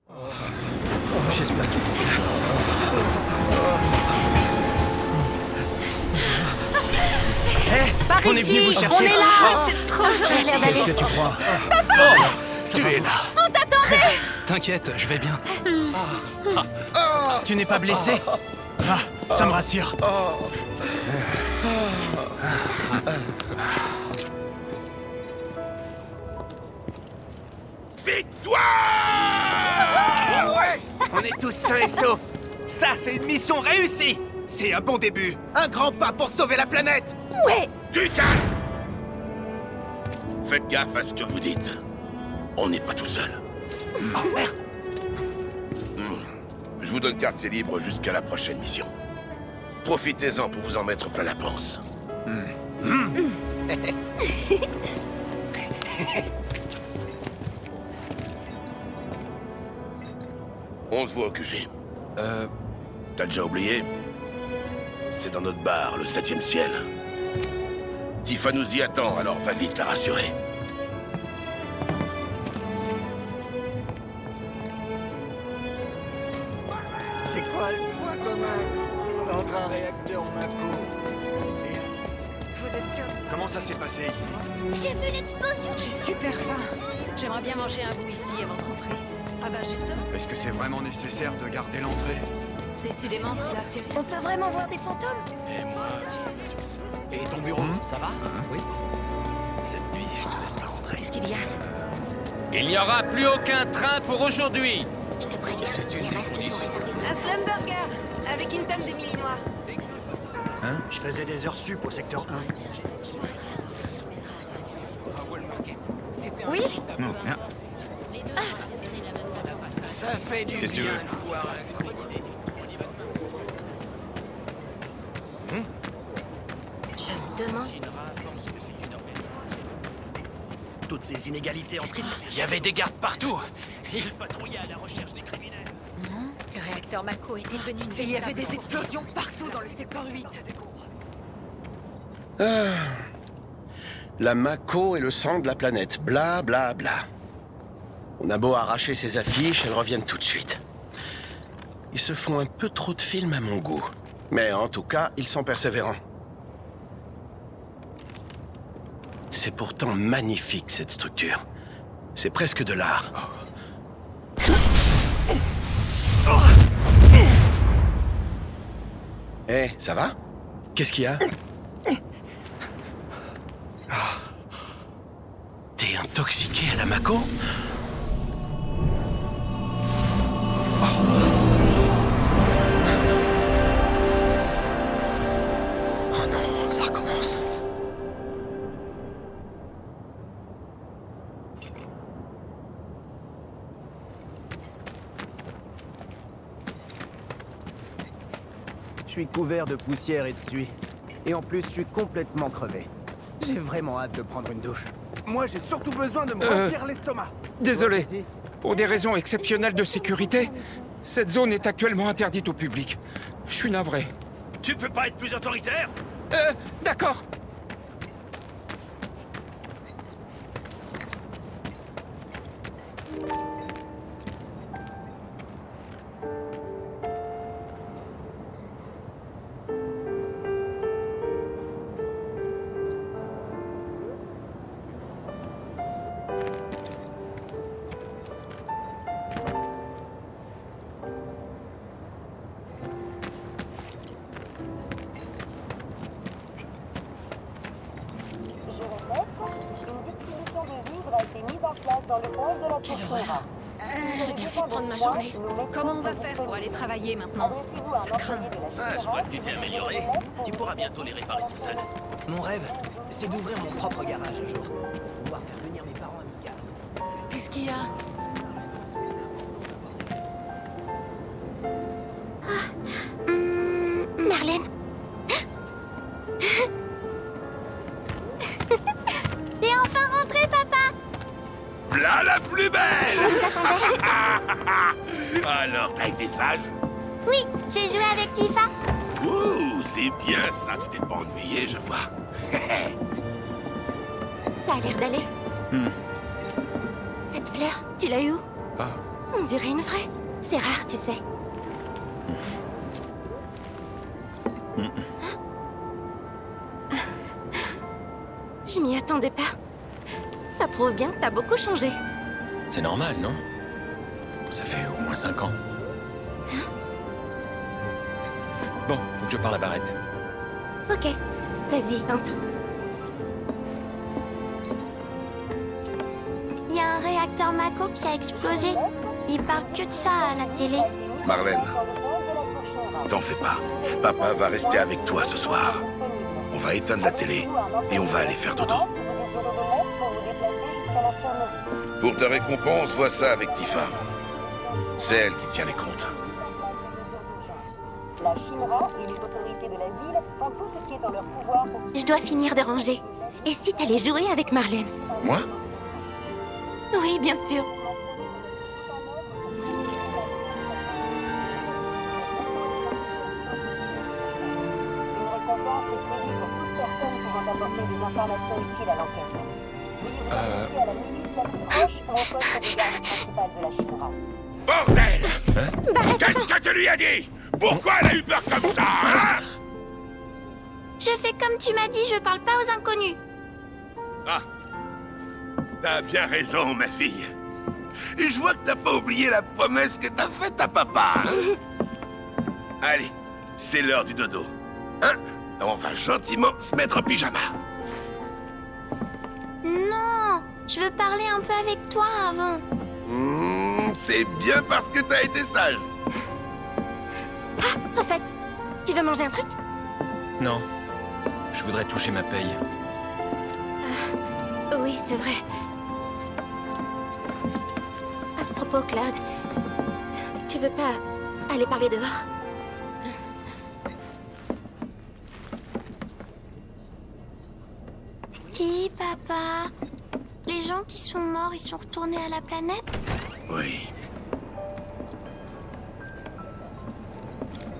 J'espère qu'il est là. Par On est ici, venu vous chercher. on est là. C'est trop Ça a gentil. l'air Qu'est-ce d'aller. que tu crois? Tu es là. On t'attendait. T'inquiète, je vais bien. Tu n'es pas blessé? Ah, ça me rassure. Victoire! Ouais! On est tous sains et saufs. Ça, c'est une mission réussie. C'est un bon début. Un grand pas pour sauver la planète. Ouais. Du calme! Faites gaffe à ce que vous dites. On n'est pas tout seul. Oh merde. Je vous donne quartier libre jusqu'à la prochaine mission. Profitez-en pour vous en mettre plein la panse. On se voit au QG. T'as déjà oublié? C'est dans notre bar, le 7e ciel. Tifa nous y attend, alors va vite la rassurer. C'est quoi le point commun entre un réacteur Mako et Vous êtes sûr? Comment ça s'est passé ici? J'ai vu l'explosion. J'ai super faim. J'aimerais bien manger un bout ici avant de rentrer. Ah bah justement. Est-ce que c'est vraiment nécessaire de garder l'entrée? Décidément, c'est la série. On peut vraiment voir des fantômes? Et ton bureau, ça va? Oui. Cette nuit, je te laisse pas rentrer. Qu'est-ce qu'il y a? Il n'y aura plus aucun train pour aujourd'hui. Je te préviens, C'est une les restes sont Un slumburger avec une tonne de millinois. Je faisais des heures sup au secteur 1. Oui? Ça fait du bien de pouvoir Je me demande. toutes ces inégalités entre... Il y avait des gardes partout. Ils patrouillaient à la recherche des criminels. Le réacteur Mako était devenu une Il y avait véritable des explosions partout dans le secteur 8. La Mako et le sang de la planète, bla bla bla. On a beau arracher ces affiches, elles reviennent tout de suite. Ils se font un peu trop de films à mon goût. Mais en tout cas, ils sont persévérants. C'est pourtant magnifique, cette structure. C'est presque de l'art. Hé, ça va? Qu'est-ce qu'il y a? T'es intoxiqué à la Mako? Oh non, ça recommence. Je suis couvert de poussière et de suie. Et en plus, je suis complètement crevé. J'ai vraiment hâte de prendre une douche. Moi, j'ai surtout besoin de me remplir l'estomac. Désolé. Pour des raisons exceptionnelles de sécurité, cette zone est actuellement interdite au public. Je suis navré. Tu peux pas être plus autoritaire? D'accord. J'ai bien fait de prendre ma journée. Comment on va faire pour aller travailler maintenant? Ça craint. Je vois que tu t'es amélioré. Tu pourras bientôt les réparer tout seul. Mon rêve, c'est d'ouvrir mon propre garage un jour. Pouvoir faire venir mes parents à Mika. Qu'est-ce qu'il y a? Marlène? T'es enfin rentré, papa! V'là la plus belle! On vous attendait. Alors, t'as été sage? Oui, j'ai joué avec Tifa. Ouh, c'est bien ça, tu t'es pas ennuyé, je vois. Ça a l'air d'aller. Cette fleur, tu l'as eu où? On dirait une vraie. C'est rare, tu sais. Je m'y attendais pas. Ça prouve bien que t'as beaucoup changé. C'est normal, non? Ça fait au moins 5 ans. Bon, faut que je parle à Barrett. Ok, vas-y, entre. Il y a un réacteur Mako qui a explosé. Il parle que de ça à la télé. Marlène, t'en fais pas. Papa va rester avec toi ce soir. On va éteindre la télé et on va aller faire dodo. Pour ta récompense, vois ça avec Tifa. C'est elle qui tient les comptes. La Shinra et les autorités de la ville font tout ce qui est en leur pouvoir pour... Je dois finir de ranger. Et si t'allais jouer avec Marlène? Moi? Oui, bien sûr. Une récompense est prévue pour toute personne pouvant apporter des informations utiles à l'enquête. Veuillez vous indiquer à la milice la plus proche ou au poste de garde principal de la Shinra. Bordel! Qu'est-ce que tu lui as dit? Pourquoi elle a eu peur comme ça, hein? Je fais comme tu m'as dit, je parle pas aux inconnus. Ah. T'as bien raison, ma fille. Et je vois que t'as pas oublié la promesse que t'as faite à papa, hein? Allez, c'est l'heure du dodo. Hein? On va gentiment se mettre en pyjama. Non, je veux parler un peu avec toi avant. C'est bien parce que t'as été sage. Ah, en fait, tu veux manger un truc? Non. Je voudrais toucher ma paye. Oui, c'est vrai. À ce propos, Cloud, tu veux pas aller parler dehors? Dis, papa, les gens qui sont morts, ils sont retournés à la planète? Oui.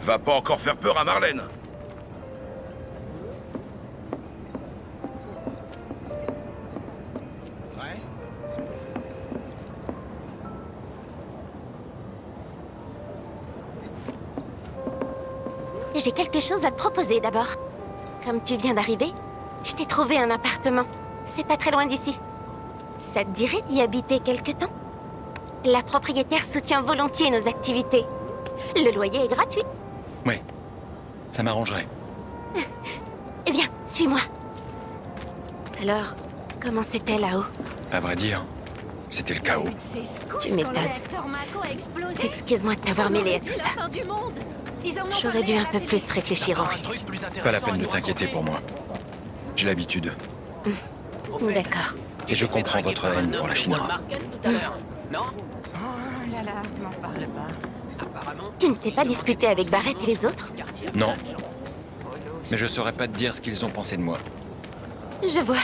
Va pas encore faire peur à Marlène. Ouais? J'ai quelque chose à te proposer d'abord. Comme tu viens d'arriver, je t'ai trouvé un appartement. C'est pas très loin d'ici. Ça te dirait d'y habiter quelque temps? La propriétaire soutient volontiers nos activités. Le loyer est gratuit. Ouais. Ça m'arrangerait. Viens, suis-moi. Alors, comment c'était là-haut? À vrai dire, c'était le chaos. Tu m'étonnes. Excuse-moi de t'avoir mêlé à tout ça. J'aurais dû un peu plus réfléchir au risque. Pas la peine de t'inquiéter pour moi. J'ai l'habitude. D'accord. Et je comprends votre haine pour la Shinra. Oh là là, m'en parle pas. Tu ne t'es pas disputé avec Barrett et les autres? Non. Mais je saurais pas te dire ce qu'ils ont pensé de moi. Je vois.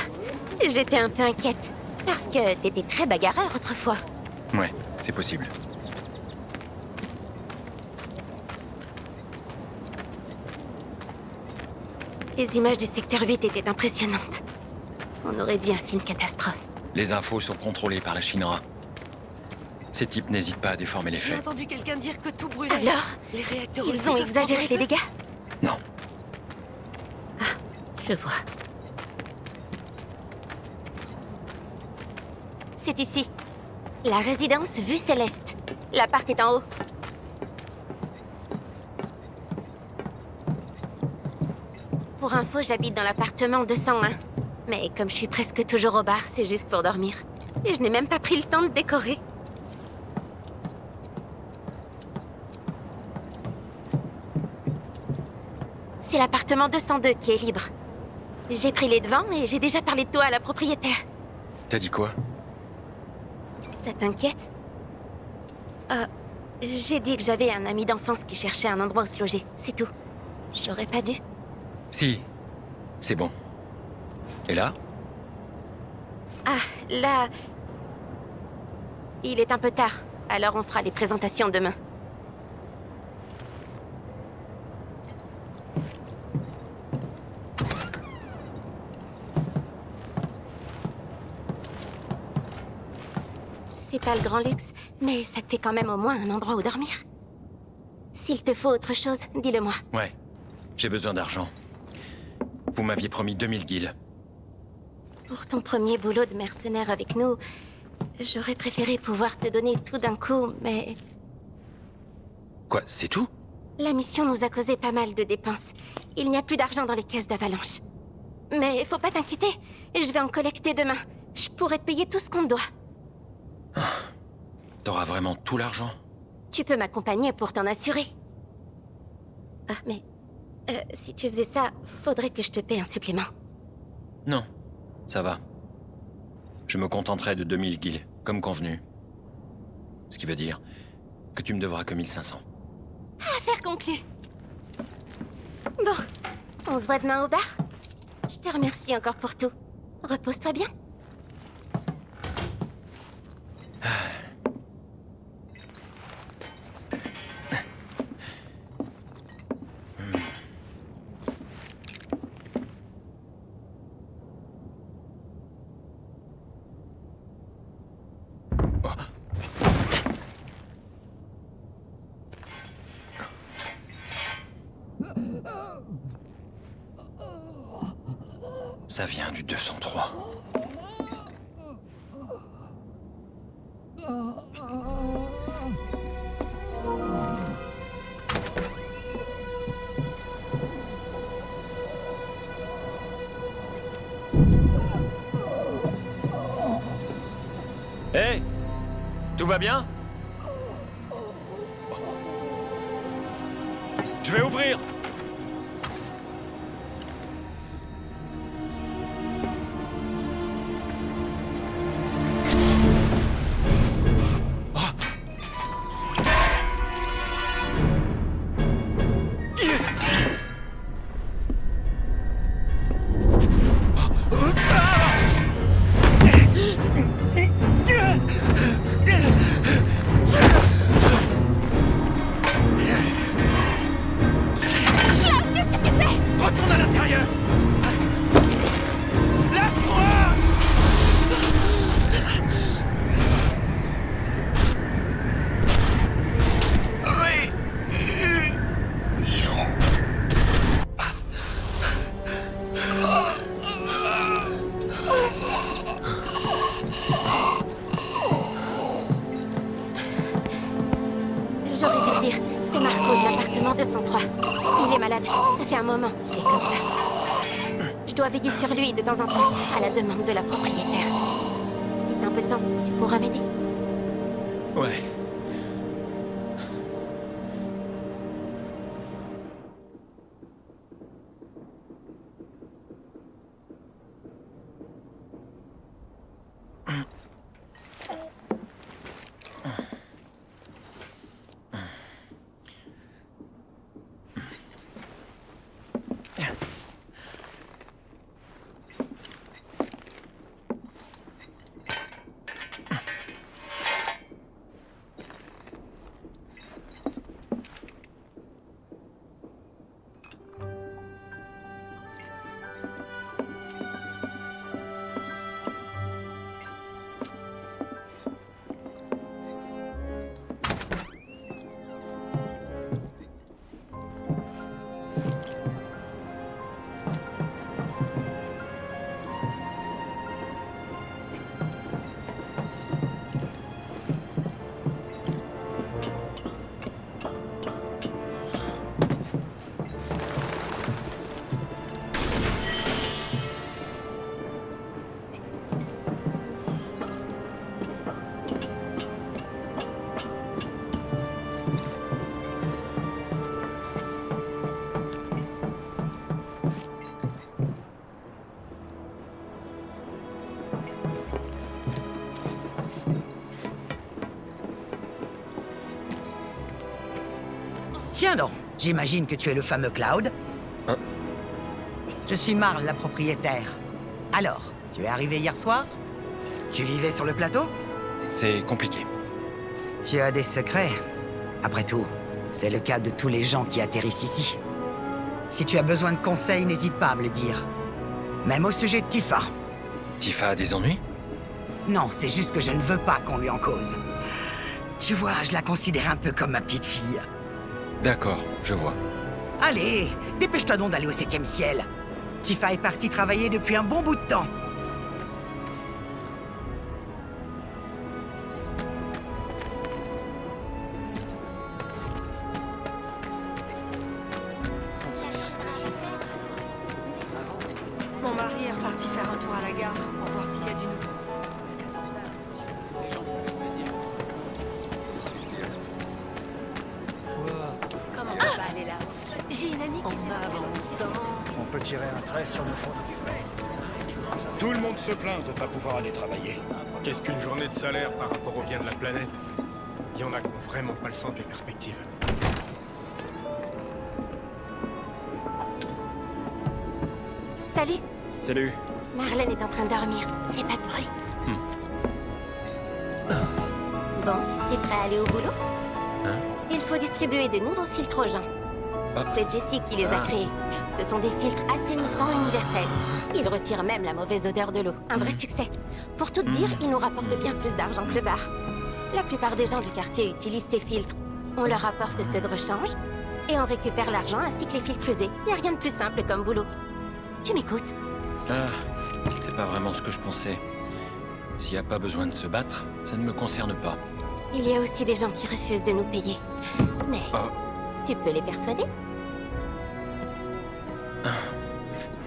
J'étais un peu inquiète. Parce que t'étais très bagarreur autrefois. Ouais, c'est possible. Les images du secteur 8 étaient impressionnantes. On aurait dit un film catastrophe. Les infos sont contrôlées par la Shinra. Ces types n'hésitent pas à déformer les J'ai faits. entendu quelqu'un dire que tout brûlait. Alors, Les réacteurs ils aussi ont peuvent exagéré prendre les feu. dégâts? Non. Je vois. C'est ici. La résidence Vue Céleste. L'appart est en haut. Pour info, j'habite dans l'appartement 201. Mais comme je suis presque toujours au bar, c'est juste pour dormir. Et je n'ai même pas pris le temps de décorer. C'est l'appartement 202 qui est libre. J'ai pris les devants et j'ai déjà parlé de toi à la propriétaire. T'as dit quoi? Ça t'inquiète? J'ai dit que j'avais un ami d'enfance qui cherchait un endroit où se loger, c'est tout. J'aurais pas dû. Si. C'est bon. Et là? Ah, là... Il est un peu tard, alors on fera les présentations demain. C'est pas le grand luxe, mais ça te fait quand même au moins un endroit où dormir. S'il te faut autre chose, dis-le-moi. Ouais, j'ai besoin d'argent. Vous m'aviez promis 2000 guilds. Pour ton premier boulot de mercenaire avec nous, j'aurais préféré pouvoir te donner tout d'un coup, mais... Quoi, c'est tout? La mission nous a causé pas mal de dépenses. Il n'y a plus d'argent dans les caisses d'Avalanche. Mais faut pas t'inquiéter, je vais en collecter demain. Je pourrai te payer tout ce qu'on te doit. T'auras vraiment tout l'argent? Tu peux m'accompagner pour t'en assurer. Ah, mais... si tu faisais ça, faudrait que je te paie un supplément. Non, ça va. Je me contenterai de 2000 guilds, comme convenu. Ce qui veut dire que tu me devras que 1500. Affaire conclue. Bon, on se voit demain au bar. Je te remercie encore pour tout. Repose-toi bien. Ça vient du 203. Hé! Tout va bien? Je vais ouvrir! J'aurais dû le dire, c'est Marco de l'appartement 203. Il est malade, ça fait un moment qu'il est comme ça. Je dois veiller sur lui de temps en temps, à la demande de la propriétaire. Si t'as un peu de temps, tu pourras m'aider? Ouais. Tiens donc, j'imagine que tu es le fameux Cloud. Hein? Je suis Marle, la propriétaire. Alors, tu es arrivé hier soir? Tu vivais sur le plateau? C'est compliqué. Tu as des secrets. Après tout, c'est le cas de tous les gens qui atterrissent ici. Si tu as besoin de conseils, n'hésite pas à me le dire. Même au sujet de Tifa. Tifa a des ennuis? Non, c'est juste que je ne veux pas qu'on lui en cause. Tu vois, je la considère un peu comme ma petite fille. D'accord, je vois. Allez, dépêche-toi donc d'aller au 7e ciel. Tifa est partie travailler depuis un bon bout de temps. Mon mari est reparti faire un tour à la gare pour voir s'il y a du nouveau. Comment on va aller là? J'ai une amie qui On peut tirer un trait sur le fond. Tout le monde se plaint de ne pas pouvoir aller travailler. Qu'est-ce qu'une journée de salaire par rapport au bien de la planète? Il y en a qui ont vraiment pas le sens des perspectives. Salut. Salut. Marlène est en train de dormir. Fais pas de bruit. Bon, t'es prêt à aller au boulot? Hein? Il faut distribuer de nouveaux filtres aux gens. C'est Jessie qui les a créés. Ce sont des filtres assainissants universels. Ils retirent même la mauvaise odeur de l'eau. Un vrai succès. Pour tout te dire, ils nous rapportent bien plus d'argent que le bar. La plupart des gens du quartier utilisent ces filtres. On leur apporte ceux de rechange et on récupère l'argent ainsi que les filtres usés. Y a rien de plus simple comme boulot. Tu m'écoutes? Ah, c'est pas vraiment ce que je pensais. S'il n'y a pas besoin de se battre, ça ne me concerne pas. Il y a aussi des gens qui refusent de nous payer. Mais tu peux les persuader?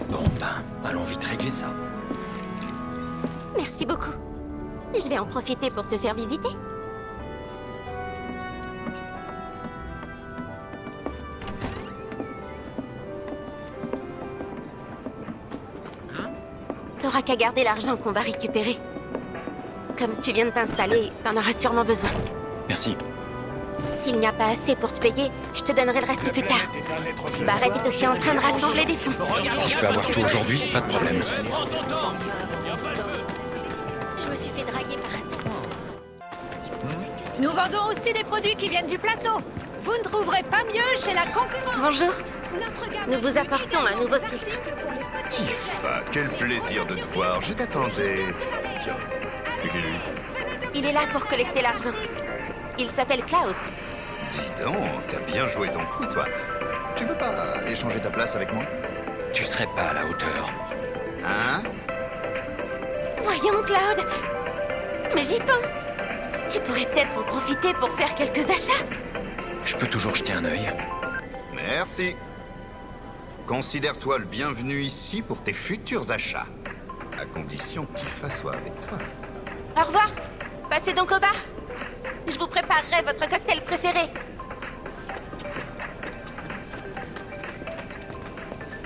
Bon, ben, allons vite régler ça. Merci beaucoup. Je vais en profiter pour te faire visiter. T'auras qu'à garder l'argent qu'on va récupérer. Comme tu viens de t'installer, t'en auras sûrement besoin. Merci. S'il n'y a pas assez pour te payer, je te donnerai le reste plus tard. Barrett est aussi en train de rassembler des fonds. Si je peux avoir tout aujourd'hui, pas de problème. Je me suis fait draguer par un type. Nous vendons aussi des produits qui viennent du plateau. Vous ne trouverez pas mieux chez la concurrence. Bonjour. Nous vous apportons un nouveau filtre. Tifa, quel plaisir de te voir. Je t'attendais. Tiens, c'est qui lui? Il est là pour collecter l'argent. Il s'appelle Cloud. Dis donc, t'as bien joué ton coup, toi. Tu veux pas échanger ta place avec moi? Tu serais pas à la hauteur. Hein? Voyons, Cloud. Mais j'y pense. Tu pourrais peut-être en profiter pour faire quelques achats. Je peux toujours jeter un œil. Merci. Considère-toi le bienvenu ici pour tes futurs achats. À condition que Tifa soit avec toi. Au revoir. Passez donc au bar. Je vous préparerai votre cocktail préféré.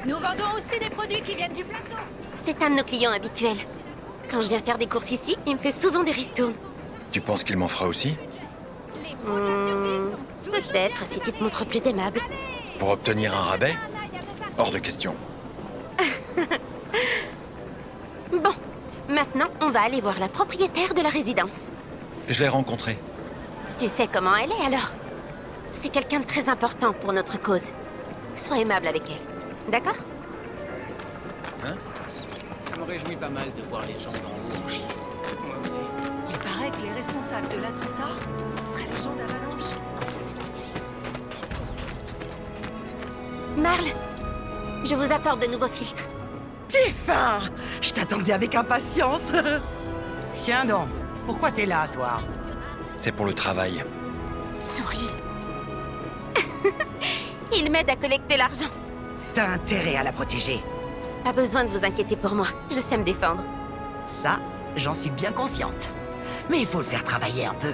Nous vendons aussi des produits qui viennent du plateau. C'est un de nos clients habituels. Quand je viens faire des courses ici, il me fait souvent des ristournes. Tu penses qu'il m'en fera aussi? Peut-être si tu te montres plus aimable. Pour obtenir un rabais? Hors de question. Bon, maintenant, on va aller voir la propriétaire de la résidence. Je l'ai rencontrée. Tu sais comment elle est, alors? C'est quelqu'un de très important pour notre cause. Sois aimable avec elle. D'accord? Hein? Ça me réjouit pas mal de voir les gens d'en haut en chier. Moi aussi. Il paraît que les responsables de l'attentat seraient les gens d'Avalanche. Marle, je vous apporte de nouveaux filtres. Tifa! Je t'attendais avec impatience. Tiens donc, pourquoi t'es là, toi? C'est pour le travail. Souris. Il m'aide à collecter l'argent. T'as intérêt à la protéger. Pas besoin de vous inquiéter pour moi. Je sais me défendre. Ça, j'en suis bien consciente. Mais il faut le faire travailler un peu.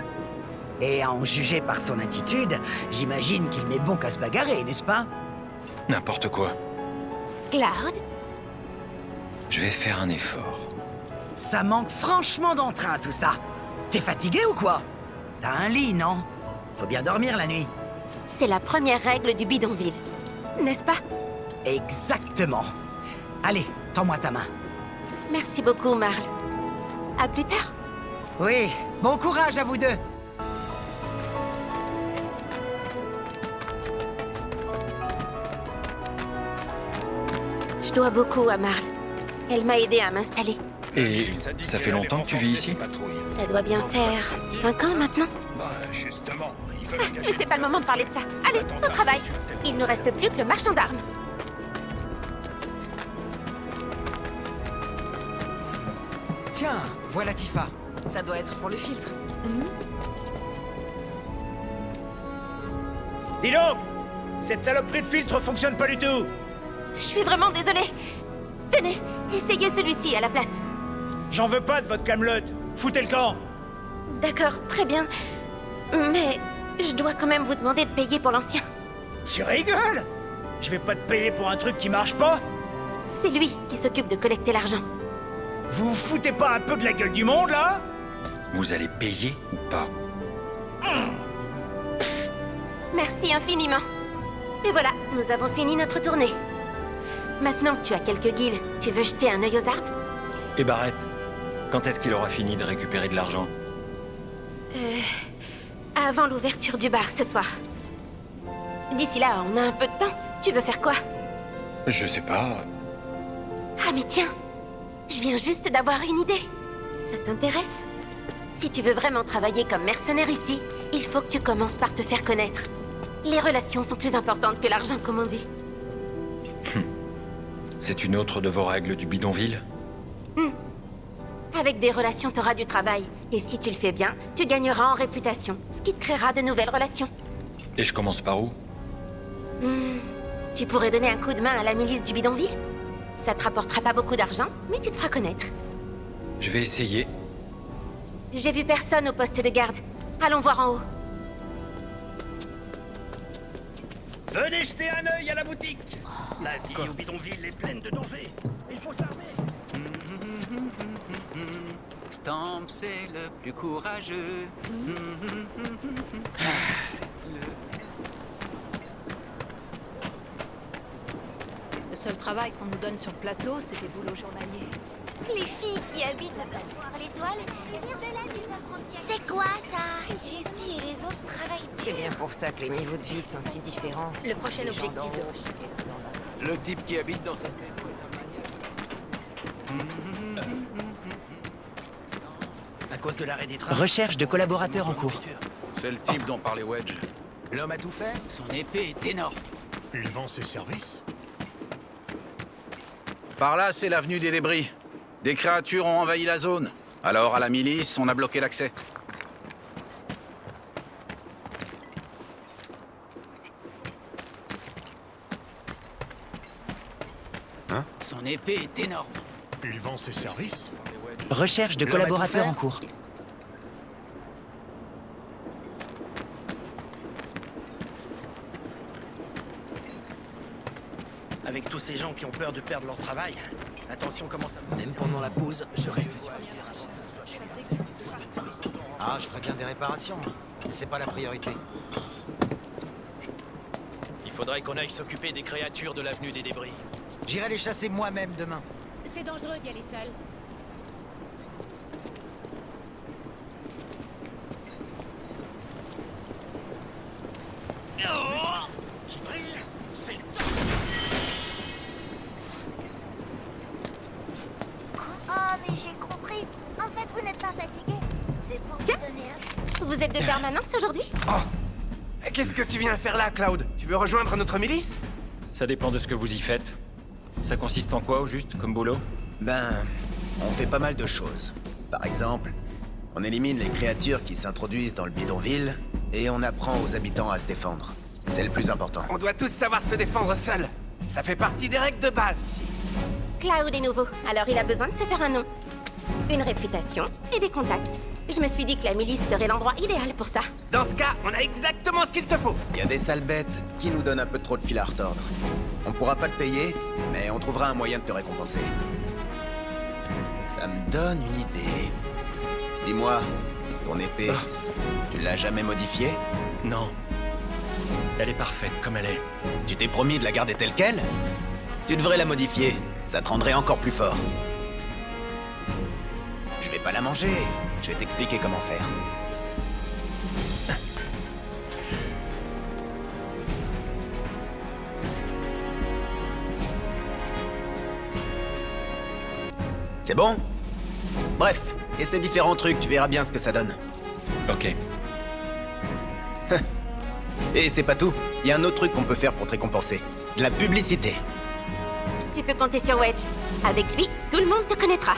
Et à en juger par son attitude, j'imagine qu'il n'est bon qu'à se bagarrer, n'est-ce pas? N'importe quoi. Cloud? Je vais faire un effort. Ça manque franchement d'entrain, tout ça. T'es fatigué ou quoi? T'as un lit, non? Faut bien dormir la nuit. C'est la première règle du bidonville. N'est-ce pas? Exactement. Allez, tends-moi ta main. Merci beaucoup, Marle. À plus tard. Oui, bon courage à vous deux. Je dois beaucoup à Marle. Elle m'a aidé à m'installer. Et ça fait longtemps que tu vis ici? Ça doit bien faire 5 ans maintenant. Justement, il Ah, mais c'est pas le moment de parler de ça. Allez, au travail. Il ne reste plus que le marchand d'armes. Tiens, voilà Tifa. Ça doit être pour le filtre. Dis donc, cette saloperie de filtre fonctionne pas du tout. Je suis vraiment désolée. Tenez, essayez celui-ci à la place. J'en veux pas de votre camelote. Foutez le camp. D'accord, très bien. Mais je dois quand même vous demander de payer pour l'ancien. Tu rigoles? Je vais pas te payer pour un truc qui marche pas? C'est lui qui s'occupe de collecter l'argent. Vous vous foutez pas un peu de la gueule du monde, là? Vous allez payer ou pas? Merci infiniment. Et voilà, nous avons fini notre tournée. Maintenant que tu as quelques guilles, tu veux jeter un œil aux arbres? Et Barrett, quand est-ce qu'il aura fini de récupérer de l'argent? Avant l'ouverture du bar ce soir. D'ici là, on a un peu de temps. Tu veux faire quoi? Je sais pas. Ah mais tiens, je viens juste d'avoir une idée. Ça t'intéresse? Si tu veux vraiment travailler comme mercenaire ici, il faut que tu commences par te faire connaître. Les relations sont plus importantes que l'argent, comme on dit. C'est une autre de vos règles du bidonville? Avec des relations, t'auras du travail. Et si tu le fais bien, tu gagneras en réputation, ce qui te créera de nouvelles relations. Et je commence par où? Tu pourrais donner un coup de main à la milice du bidonville? Ça te rapportera pas beaucoup d'argent, mais tu te feras connaître. Je vais essayer. J'ai vu personne au poste de garde. Allons voir en haut. Venez jeter un œil à la boutique. La vie au bidonville est pleine de dangers. Il faut s'armer. Stamp, c'est le plus courageux. Le seul travail qu'on nous donne sur le plateau, c'est des boulots journaliers. Les filles qui habitent à l'étoile, c'est quoi ça? Jessie et les autres travaillent dur. C'est bien pour ça que les niveaux de vie sont si différents. Le prochain objectif de... Le type qui habite dans cette maison. À cause de l'arrêt des trains. Recherche de collaborateurs en cours. C'est le type dont parlait Wedge. L'homme a tout fait? Son épée est énorme. Il vend ses services? Par là, c'est l'avenue des débris. Des créatures ont envahi la zone. Alors, à la milice, on a bloqué l'accès. Hein? Son épée est énorme. Il vend ses services? Recherche de collaborateurs en cours. Avec tous ces gens qui ont peur de perdre leur travail, attention comment ça... Même pendant la pause, je reste sur le terrain. Ah, je ferais bien des réparations. C'est pas la priorité. Il faudrait qu'on aille s'occuper des créatures de l'avenue des débris. J'irai les chasser moi-même demain. C'est dangereux d'y aller seul. Oh, mais j'ai compris. En fait, vous n'êtes pas fatigué. C'est pour Tiens, vous donner un... vous êtes de permanence aujourd'hui? Qu'est-ce que tu viens faire là, Cloud? Tu veux rejoindre notre milice? Ça dépend de ce que vous y faites. Ça consiste en quoi, au juste, comme boulot? Ben, on fait pas mal de choses. Par exemple, on élimine les créatures qui s'introduisent dans le bidonville et on apprend aux habitants à se défendre. C'est le plus important. On doit tous savoir se défendre seuls. Ça fait partie des règles de base ici. Cloud est nouveau, alors il a besoin de se faire un nom. Une réputation et des contacts. Je me suis dit que la milice serait l'endroit idéal pour ça. Dans ce cas, on a exactement ce qu'il te faut. Il y a des sales bêtes qui nous donnent un peu trop de fil à retordre. On pourra pas te payer, mais on trouvera un moyen de te récompenser. Ça me donne une idée. Dis-moi, ton épée, tu l'as jamais modifiée? Non. Elle est parfaite comme elle est. Tu t'es promis de la garder telle quelle? Tu devrais la modifier, ça te rendrait encore plus fort. Je vais pas la manger, je vais t'expliquer comment faire. C'est bon? Bref, essaie différents trucs, tu verras bien ce que ça donne. Ok. Et c'est pas tout. Il y a un autre truc qu'on peut faire pour te récompenser. De la publicité. Tu peux compter sur Wedge. Avec lui, tout le monde te connaîtra.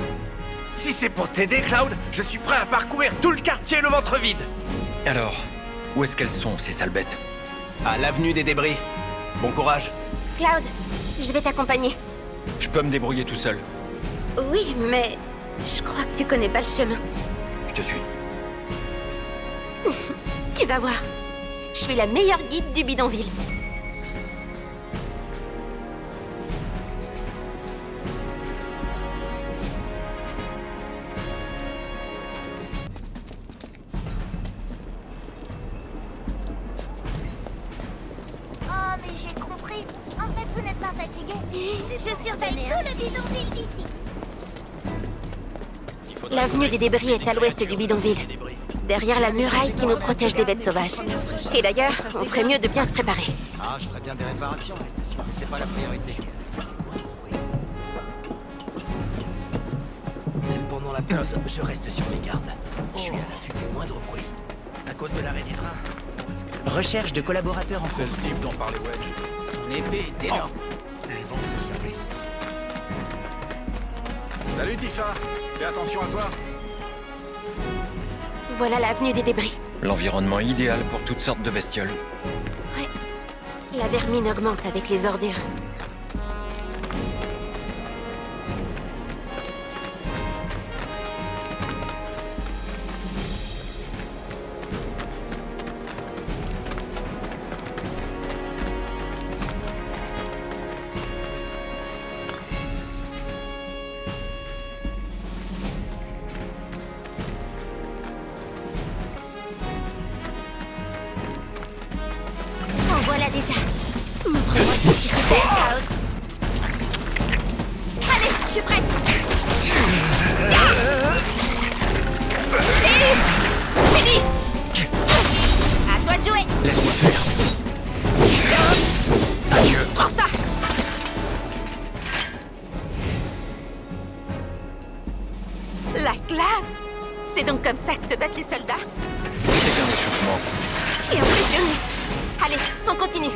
Si c'est pour t'aider, Cloud, je suis prêt à parcourir tout le quartier le ventre vide. Alors, où est-ce qu'elles sont, ces sales bêtes? À l'avenue des débris. Bon courage. Cloud, je vais t'accompagner. Je peux me débrouiller tout seul. Oui, mais je crois que tu connais pas le chemin. Je te suis. Tu vas voir. Je suis la meilleure guide du bidonville. Oh, mais j'ai compris. En fait, vous n'êtes pas fatigué. Je surveille tout le bidonville d'ici. L'avenue des débris est à l'ouest du bidonville, derrière la muraille qui nous protège des bêtes sauvages. Et d'ailleurs, on ferait mieux de bien se préparer. Ah, je ferais bien des réparations, mais c'est pas la priorité. Même pendant la pause, je reste sur mes gardes. Je suis à l'affût du moindre bruit. À cause de l'arrêt des trains. Recherche de collaborateurs en C'est le type dont parlait Wedge. Son épée est énorme. Il vend ses services. Salut Tifa. Fais attention à toi. Voilà l'avenue des débris. L'environnement idéal pour toutes sortes de bestioles. Ouais. La vermine augmente avec les ordures. En voilà déjà. Montre-moi ce qui se fait, Cloud. Allez, je suis prête. Fini. À toi de jouer. Laisse-moi faire. Adieu. Prends ça. La classe. C'est donc comme ça que se battent les soldats? C'était qu'un échauffement. Je suis impressionnée. Allez, on continue.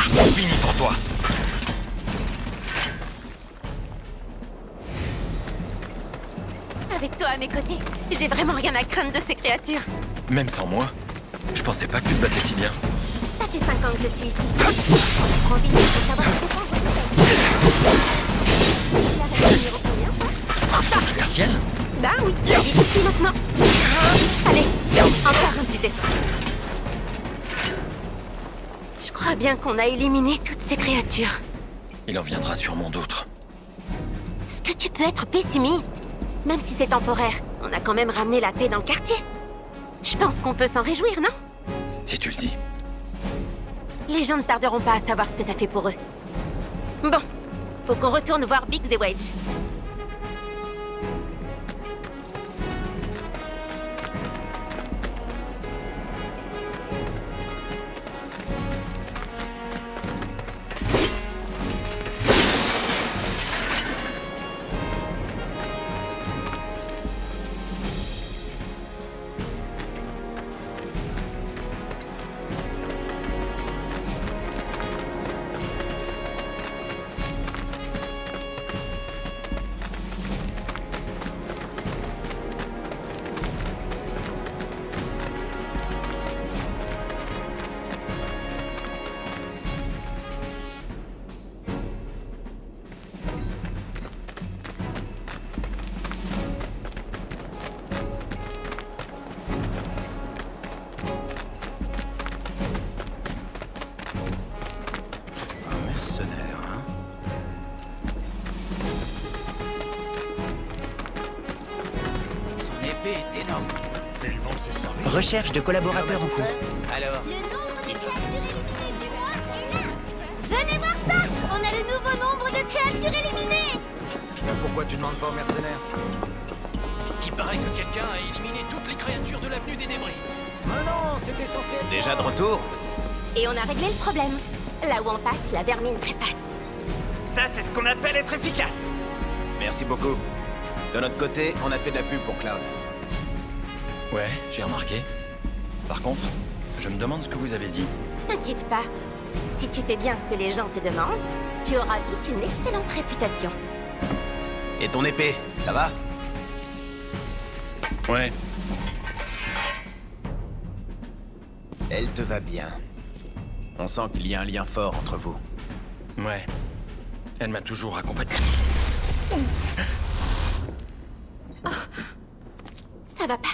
C'est fini pour toi. Avec toi à mes côtés, j'ai vraiment rien à craindre de ces créatures. Même sans moi, je pensais pas que tu te battais si bien. Ça fait 5 ans que je suis ici. Prends vite, faut savoir se défendre. Tu l'as fait numéro combien, toi? Prends ça. Je les retienne? Bah oui, vite ici maintenant. Allez, encore un petit effort. Je crois bien qu'on a éliminé toutes ces créatures. Il en viendra sûrement d'autres. Est-ce que tu peux être pessimiste? Même si c'est temporaire, on a quand même ramené la paix dans le quartier. Je pense qu'on peut s'en réjouir, non? Si tu le dis. Les gens ne tarderont pas à savoir ce que t'as fait pour eux. Bon, faut qu'on retourne voir Biggs et Wedge. Recherche de collaborateurs en cours. Alors, Venez voir ça! On a le nouveau nombre de créatures éliminées! Mais pourquoi tu demandes pas aux mercenaires? Il paraît que quelqu'un a éliminé toutes les créatures de l'avenue des débris. Mais non, c'était censé être... Déjà de retour? Et on a réglé le problème. Là où on passe, la vermine trépasse. Ça, c'est ce qu'on appelle être efficace. Merci beaucoup. De notre côté, on a fait de la pub pour Cloud. Ouais, j'ai remarqué. Par contre, je me demande ce que vous avez dit. T'inquiète pas. Si tu fais bien ce que les gens te demandent, tu auras vite une excellente réputation. Et ton épée, ça va? Ouais. Elle te va bien. On sent qu'il y a un lien fort entre vous. Ouais. Elle m'a toujours accompagné. Oh. Ça va pas.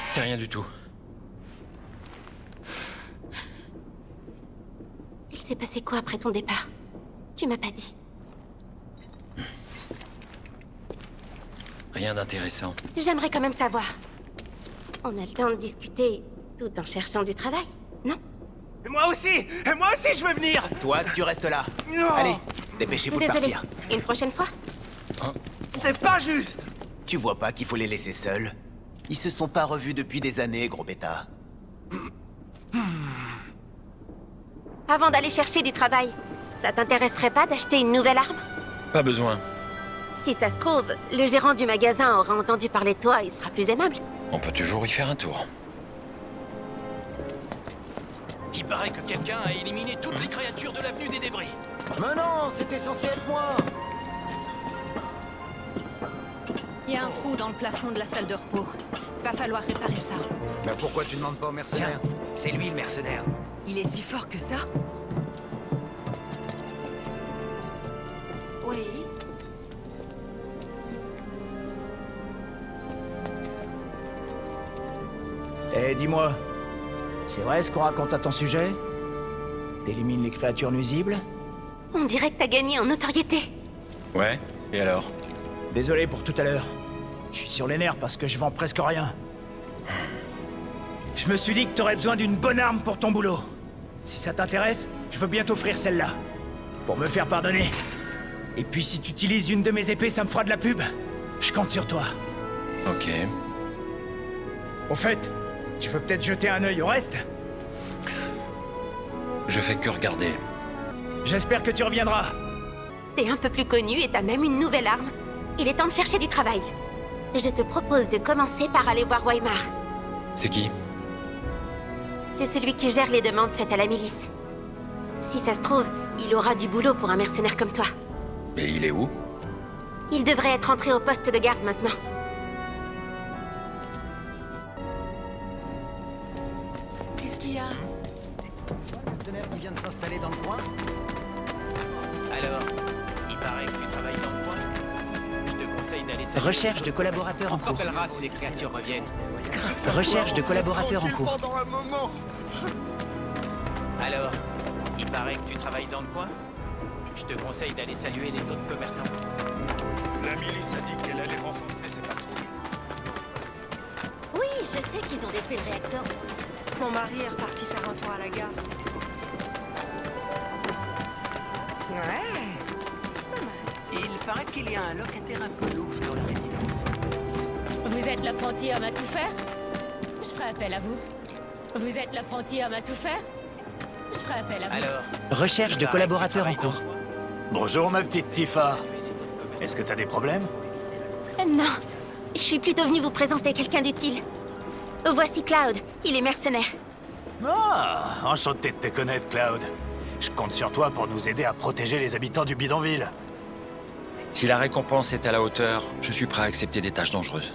C'est rien du tout. Il s'est passé quoi après ton départ? Tu m'as pas dit. Rien d'intéressant. J'aimerais quand même savoir. On a le temps de discuter tout en cherchant du travail, non? Moi aussi je veux venir. Toi, tu restes là. Allez, dépêchez-vous de Désolée. partir. Une prochaine fois? C'est pas juste. Tu vois pas qu'il faut les laisser seuls? Ils se sont pas revus depuis des années, gros bêta. Avant d'aller chercher du travail, ça t'intéresserait pas d'acheter une nouvelle arme? Pas besoin. Si ça se trouve, le gérant du magasin aura entendu parler de toi et sera plus aimable. On peut toujours y faire un tour. Il paraît que quelqu'un a éliminé toutes les créatures de l'avenue des débris. Mais non, c'était censé être moi! Il y a un trou dans le plafond de la salle de repos. Va falloir réparer ça. Mais pourquoi tu demandes pas aux mercenaires? Tiens, c'est lui le mercenaire. Il est si fort que ça? Oui. Eh, dis-moi, c'est vrai ce qu'on raconte à ton sujet? T'élimines les créatures nuisibles? On dirait que t'as gagné en notoriété. Ouais, et alors? Désolé pour tout à l'heure. Je suis sur les nerfs parce que je vends presque rien. Je me suis dit que t'aurais besoin d'une bonne arme pour ton boulot. Si ça t'intéresse, je veux bien t'offrir celle-là. Pour me faire pardonner. Et puis si tu utilises une de mes épées, ça me fera de la pub. Je compte sur toi. Ok. Au fait, tu veux peut-être jeter un œil au reste? Je fais que regarder. J'espère que tu reviendras. T'es un peu plus connu et t'as même une nouvelle arme. Il est temps de chercher du travail. Je te propose de commencer par aller voir Weimar. C'est qui? C'est celui qui gère les demandes faites à la milice. Si ça se trouve, il aura du boulot pour un mercenaire comme toi. Et il est où? Il devrait être entré au poste de garde maintenant. Qu'est-ce qu'il y a? Un mercenaire qui vient de s'installer dans le coin? Alors, il paraît que tu travailles dans le coin. Je te conseille d'aller... Recherche de collaborateurs en cours. rappellera si les créatures reviennent. Recherche de collaborateurs en cours. Alors, il paraît que tu travailles dans le coin. Je te conseille d'aller saluer les autres commerçants. La milice a dit qu'elle allait renforcer ses patrouilles. Oui, je sais qu'ils ont détruit le réacteur. Mon mari est reparti faire un tour à la gare. Ouais. Il paraît qu'il y a un locataire un peu louche dans la résidence. Vous êtes l'apprenti homme à tout faire? Je ferai appel à vous. Vous êtes l'apprenti homme à tout faire? Je ferai appel à vous. Alors, Recherche de collaborateurs en cours. Bonjour ma petite Tifa. Est-ce que t'as des problèmes? Non, je suis plutôt venue vous présenter quelqu'un d'utile. Voici Cloud, il est mercenaire. Ah, enchanté de te connaître, Cloud. Je compte sur toi pour nous aider à protéger les habitants du bidonville. Si la récompense est à la hauteur, je suis prêt à accepter des tâches dangereuses.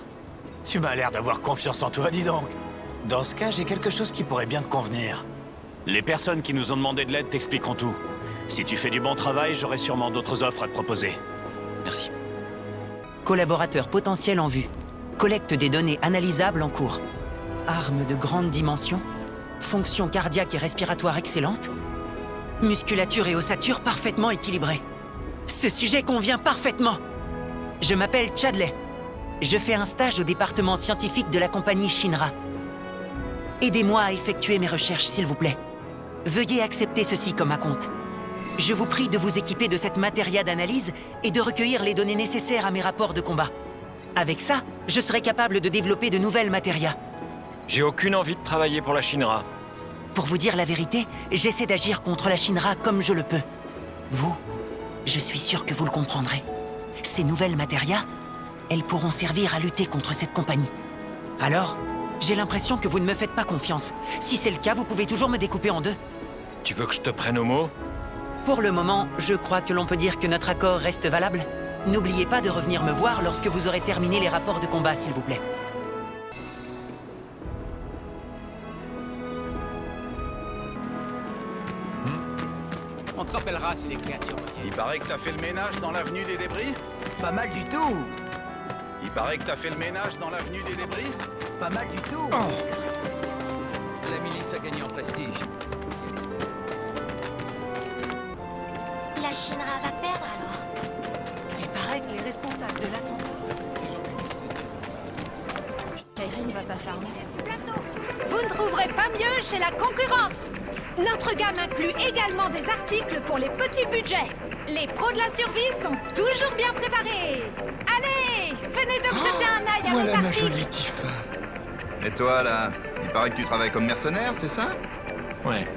Tu m'as l'air d'avoir confiance en toi, dis donc. Dans ce cas, j'ai quelque chose qui pourrait bien te convenir. Les personnes qui nous ont demandé de l'aide t'expliqueront tout. Si tu fais du bon travail, j'aurai sûrement d'autres offres à te proposer. Merci. Collaborateurs potentiels en vue. Collecte des données analysables en cours. Arme de grande dimension. Fonction cardiaque et respiratoire excellente. Musculature et ossature parfaitement équilibrées. Ce sujet convient parfaitement. Je m'appelle Chadley. Je fais un stage au département scientifique de la compagnie Shinra. Aidez-moi à effectuer mes recherches, s'il vous plaît. Veuillez accepter ceci comme un compte. Je vous prie de vous équiper de cette matéria d'analyse et de recueillir les données nécessaires à mes rapports de combat. Avec ça, je serai capable de développer de nouvelles matérias. J'ai aucune envie de travailler pour la Shinra. Pour vous dire la vérité, j'essaie d'agir contre la Shinra comme je le peux. Vous, je suis sûr que vous le comprendrez. Ces nouvelles matérias, elles pourront servir à lutter contre cette compagnie. Alors, j'ai l'impression que vous ne me faites pas confiance. Si c'est le cas, vous pouvez toujours me découper en deux. Tu veux que je te prenne au mot? Pour le moment, je crois que l'on peut dire que notre accord reste valable. N'oubliez pas de revenir me voir lorsque vous aurez terminé les rapports de combat, s'il vous plaît. On te rappellera si les créatures reviennent. Il paraît que t'as fait le ménage dans l'avenue des débris? Pas mal du tout. Il paraît que t'as fait le ménage dans l'avenue des débris? Pas mal du tout. La milice a gagné en prestige. La Shinra va perdre alors. Il paraît que les responsables de l'attentat... Kairi ne va pas faire mieux. Vous ne trouverez pas mieux chez la concurrence. Notre gamme inclut également des articles pour les petits budgets. Les pros de la survie sont toujours bien préparés. Allez, venez donc jeter un œil à Voilà nos ma articles. jolie Tifa. Et toi, là, il paraît que tu travailles comme mercenaire, c'est ça? Ouais.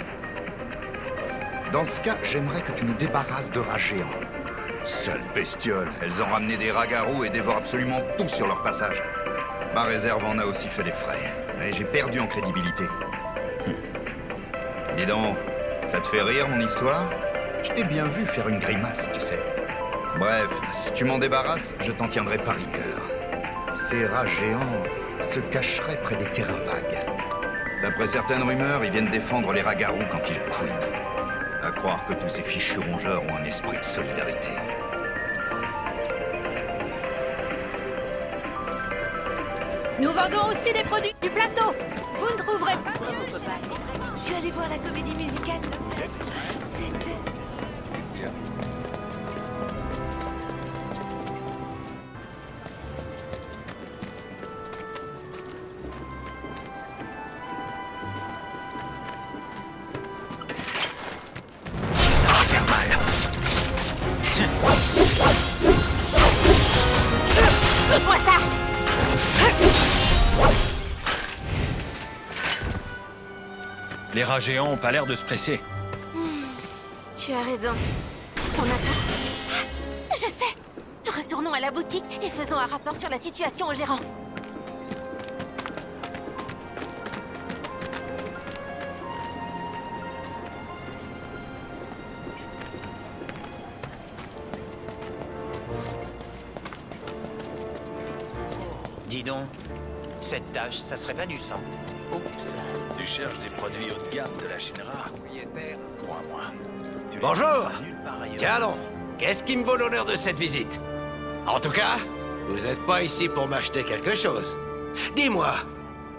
Dans ce cas, j'aimerais que tu nous débarrasses de rats géants. Sales bestioles, elles ont ramené des rats garous et dévorent absolument tout sur leur passage. Ma réserve en a aussi fait les frais. Et j'ai perdu en crédibilité. Dis donc, ça te fait rire, mon histoire? Je t'ai bien vu faire une grimace, tu sais. Bref, si tu m'en débarrasses, je t'en tiendrai par rigueur. Ces rats géants se cacheraient près des terrains vagues. D'après certaines rumeurs, ils viennent défendre les rats garous quand ils couinent. À croire que tous ces fichus rongeurs ont un esprit de solidarité. Nous vendons aussi des produits du plateau. Vous ne trouverez pas mieux. Je suis allée voir la comédie musicale. C'était... Ça va faire mal. Écoute-moi ça. Les rats géants ont pas l'air de se presser. Tu as raison. On attend. Je sais. Retournons à la boutique et faisons un rapport sur la situation au gérant. Dis donc, cette tâche, ça serait pas du sang. Oups. Tu cherches des produits haut de gamme de la Shinra? Crois-moi. Bonjour. Tiens donc, qu'est-ce qui me vaut l'honneur de cette visite? En tout cas, vous n'êtes pas ici pour m'acheter quelque chose. Dis-moi,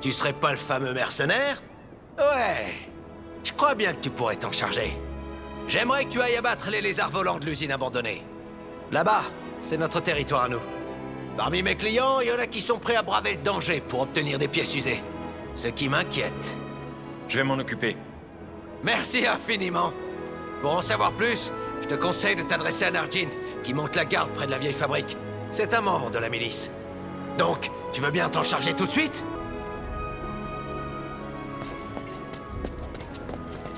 tu serais pas le fameux mercenaire? Ouais, je crois bien que tu pourrais t'en charger. J'aimerais que tu ailles abattre les lézards volants de l'usine abandonnée. Là-bas, c'est notre territoire à nous. Parmi mes clients, il y en a qui sont prêts à braver le danger pour obtenir des pièces usées. Ce qui m'inquiète. Je vais m'en occuper. Merci infiniment. Pour en savoir plus, je te conseille de t'adresser à Narjin, qui monte la garde près de la vieille fabrique. C'est un membre de la milice. Donc, tu veux bien t'en charger tout de suite?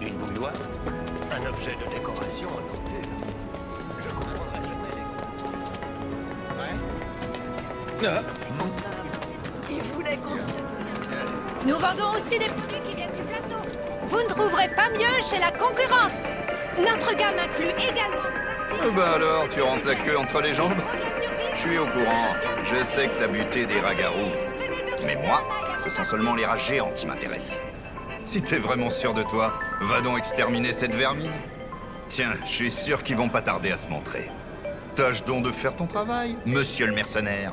Une bouilloire? Un objet de décoration à côté. Je comprendrai jamais les... Il voulait qu'on se... Nous vendons aussi des produits qui viennent du plateau. Vous ne trouverez pas mieux chez la concurrence. Notre gamme inclut également des articles... Bah alors, tu rentres la queue entre les jambes? Je suis au courant. Je sais que t'as buté des rats garous. Mais moi, ce sont seulement les rats géants qui m'intéressent. Si t'es vraiment sûr de toi, va donc exterminer cette vermine. Tiens, je suis sûr qu'ils vont pas tarder à se montrer. Tâche donc de faire ton travail, monsieur le mercenaire.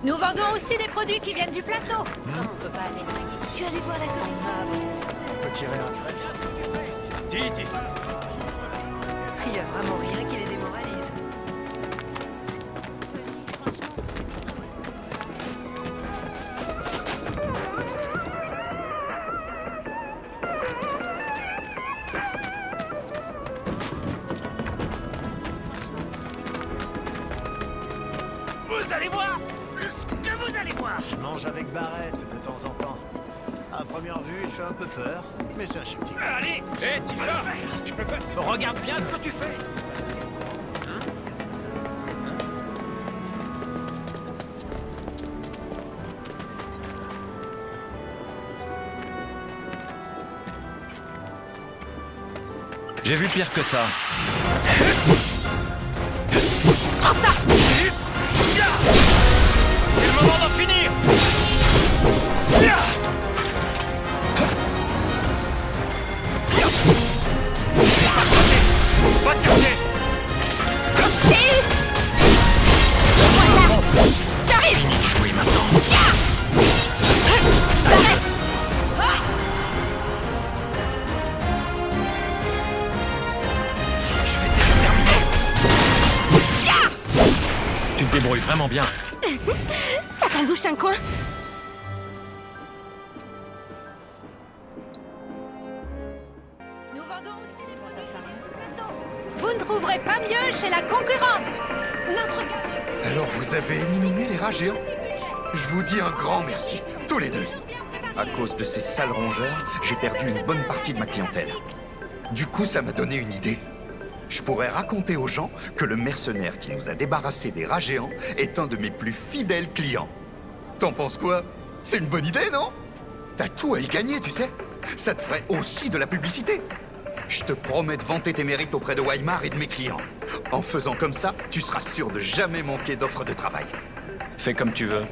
Nous vendons aussi des produits qui viennent du plateau. Comme on peut pas vénérer. Je suis allée voir la comédie. On peut tirer un trait. Dis. Il y a vraiment rien qui les démoralise. Vous allez voir ce que vous allez voir. Je mange avec Barrett de temps en temps. À première vue, il fait un peu peur, mais c'est un chef type. Allez, hé, Tifa, je peux pas... Regarde bien ce que tu fais. J'ai vu pire que ça. C'est le moment d'en finir. Pas de quartier. J'arrive. Fini de jouer maintenant. Je vais t'exterminer. Tu te débrouilles vraiment bien. Ça t'embouche un coin. Nous vendons aussi des produits. Vous ne trouverez pas mieux chez la concurrence. Notre gamme. Alors vous avez éliminé les rats géants? Je vous dis un grand merci, tous les deux. À cause de ces sales rongeurs, j'ai perdu une bonne partie de ma clientèle. Du coup, ça m'a donné une idée. Je pourrais raconter aux gens que le mercenaire qui nous a débarrassés des rats géants est un de mes plus fidèles clients. T'en penses quoi? C'est une bonne idée, non? T'as tout à y gagner, tu sais. Ça te ferait aussi de la publicité. Je te promets de vanter tes mérites auprès de Weimar et de mes clients. En faisant comme ça, tu seras sûr de jamais manquer d'offres de travail. Fais comme tu veux.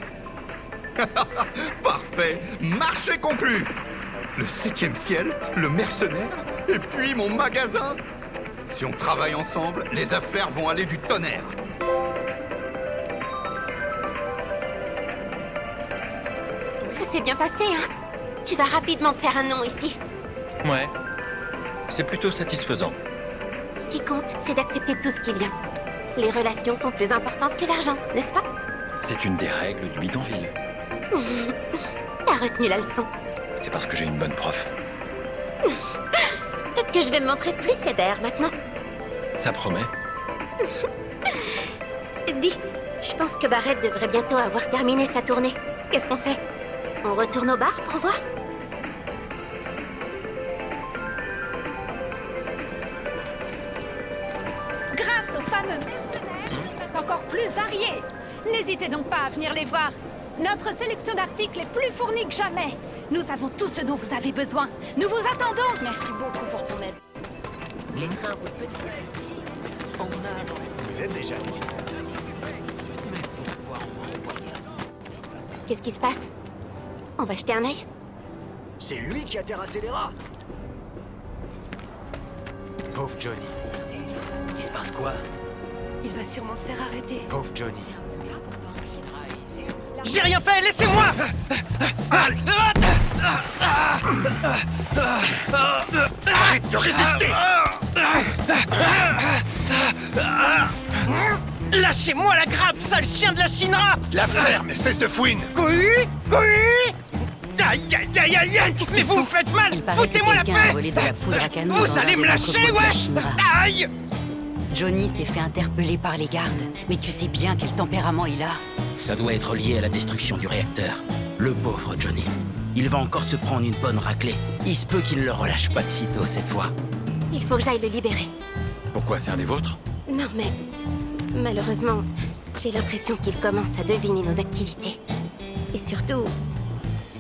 Parfait. Marché conclu. Le 7e ciel, le mercenaire, et puis mon magasin. Si on travaille ensemble, les affaires vont aller du tonnerre. Ça s'est bien passé, hein. Tu vas rapidement te faire un nom ici. Ouais. C'est plutôt satisfaisant. Ce qui compte, c'est d'accepter tout ce qui vient. Les relations sont plus importantes que l'argent, n'est-ce pas? C'est une des règles du bidonville. T'as retenu la leçon. C'est parce que j'ai une bonne prof. Peut-être que je vais me montrer plus sévère maintenant. Ça promet. Dis, je pense que Barrett devrait bientôt avoir terminé sa tournée. Qu'est-ce qu'on fait? On retourne au bar pour voir? Grâce aux fameux mercenaires, c'est encore plus varié. N'hésitez donc pas à venir les voir. Notre sélection d'articles est plus fournie que jamais. Nous avons tout ce dont vous avez besoin. Nous vous attendons. Merci beaucoup pour ton aide. Les trains roulent petit. En avant. Vous êtes déjà Qu'est-ce qui se passe? On va jeter un œil? C'est lui qui a terrassé les rats. Pauvre Johnny. Il se passe quoi? Il va sûrement se faire arrêter. Pauvre Johnny. J'ai rien fait, laissez-moi. Arrête de résister. Lâchez-moi la grappe, sale chien de la Shinra. La ferme, espèce de fouine. Aïe, aïe, aïe, aïe, aïe. Mais vous me faites mal. Foutez-moi la paix. Vous allez me lâcher, ouais. Aïe. Johnny s'est fait interpeller par les gardes, mais tu sais bien quel tempérament il a. Ça doit être lié à la destruction du réacteur. Le pauvre Johnny. Il va encore se prendre une bonne raclée. Il se peut qu'il ne le relâche pas de sitôt cette fois. Il faut que j'aille le libérer. Pourquoi, c'est un des vôtres? Non, mais... malheureusement, j'ai l'impression qu'il commence à deviner nos activités. Et surtout,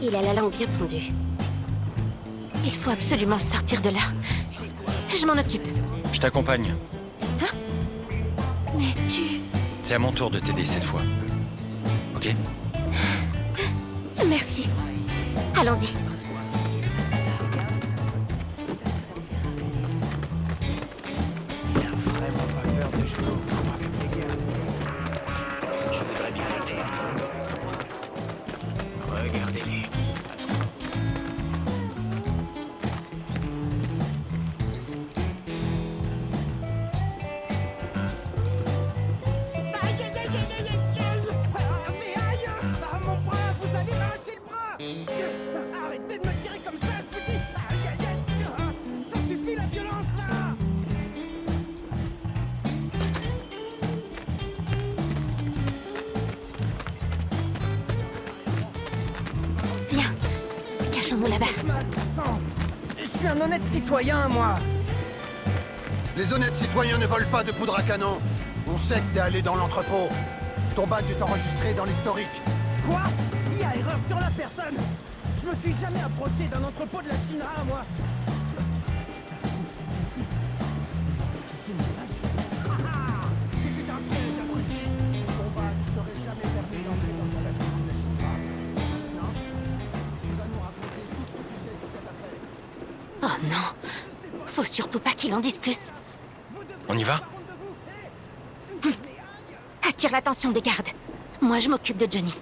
il a la langue bien pendue. Il faut absolument le sortir de là. Je m'en occupe. Je t'accompagne. Hein? Mais tu... C'est à mon tour de t'aider cette fois. Ok? Merci. Allons-y. Il a vraiment pas peur de jouer au con avec les gars. Je voudrais bien l'aider. Regardez-les. Lâchons-nous là-bas. Je suis un honnête citoyen, moi. Les honnêtes citoyens ne volent pas de poudre à canon. On sait que t'es allé dans l'entrepôt. Ton badge est enregistré dans l'historique. Quoi? Il y a erreur sur la personne. Je me suis jamais approché d'un entrepôt de la Shinra, moi. Oh non. Faut surtout pas qu'il en dise plus. On y va? Attire l'attention des gardes. Moi, je m'occupe de Johnny.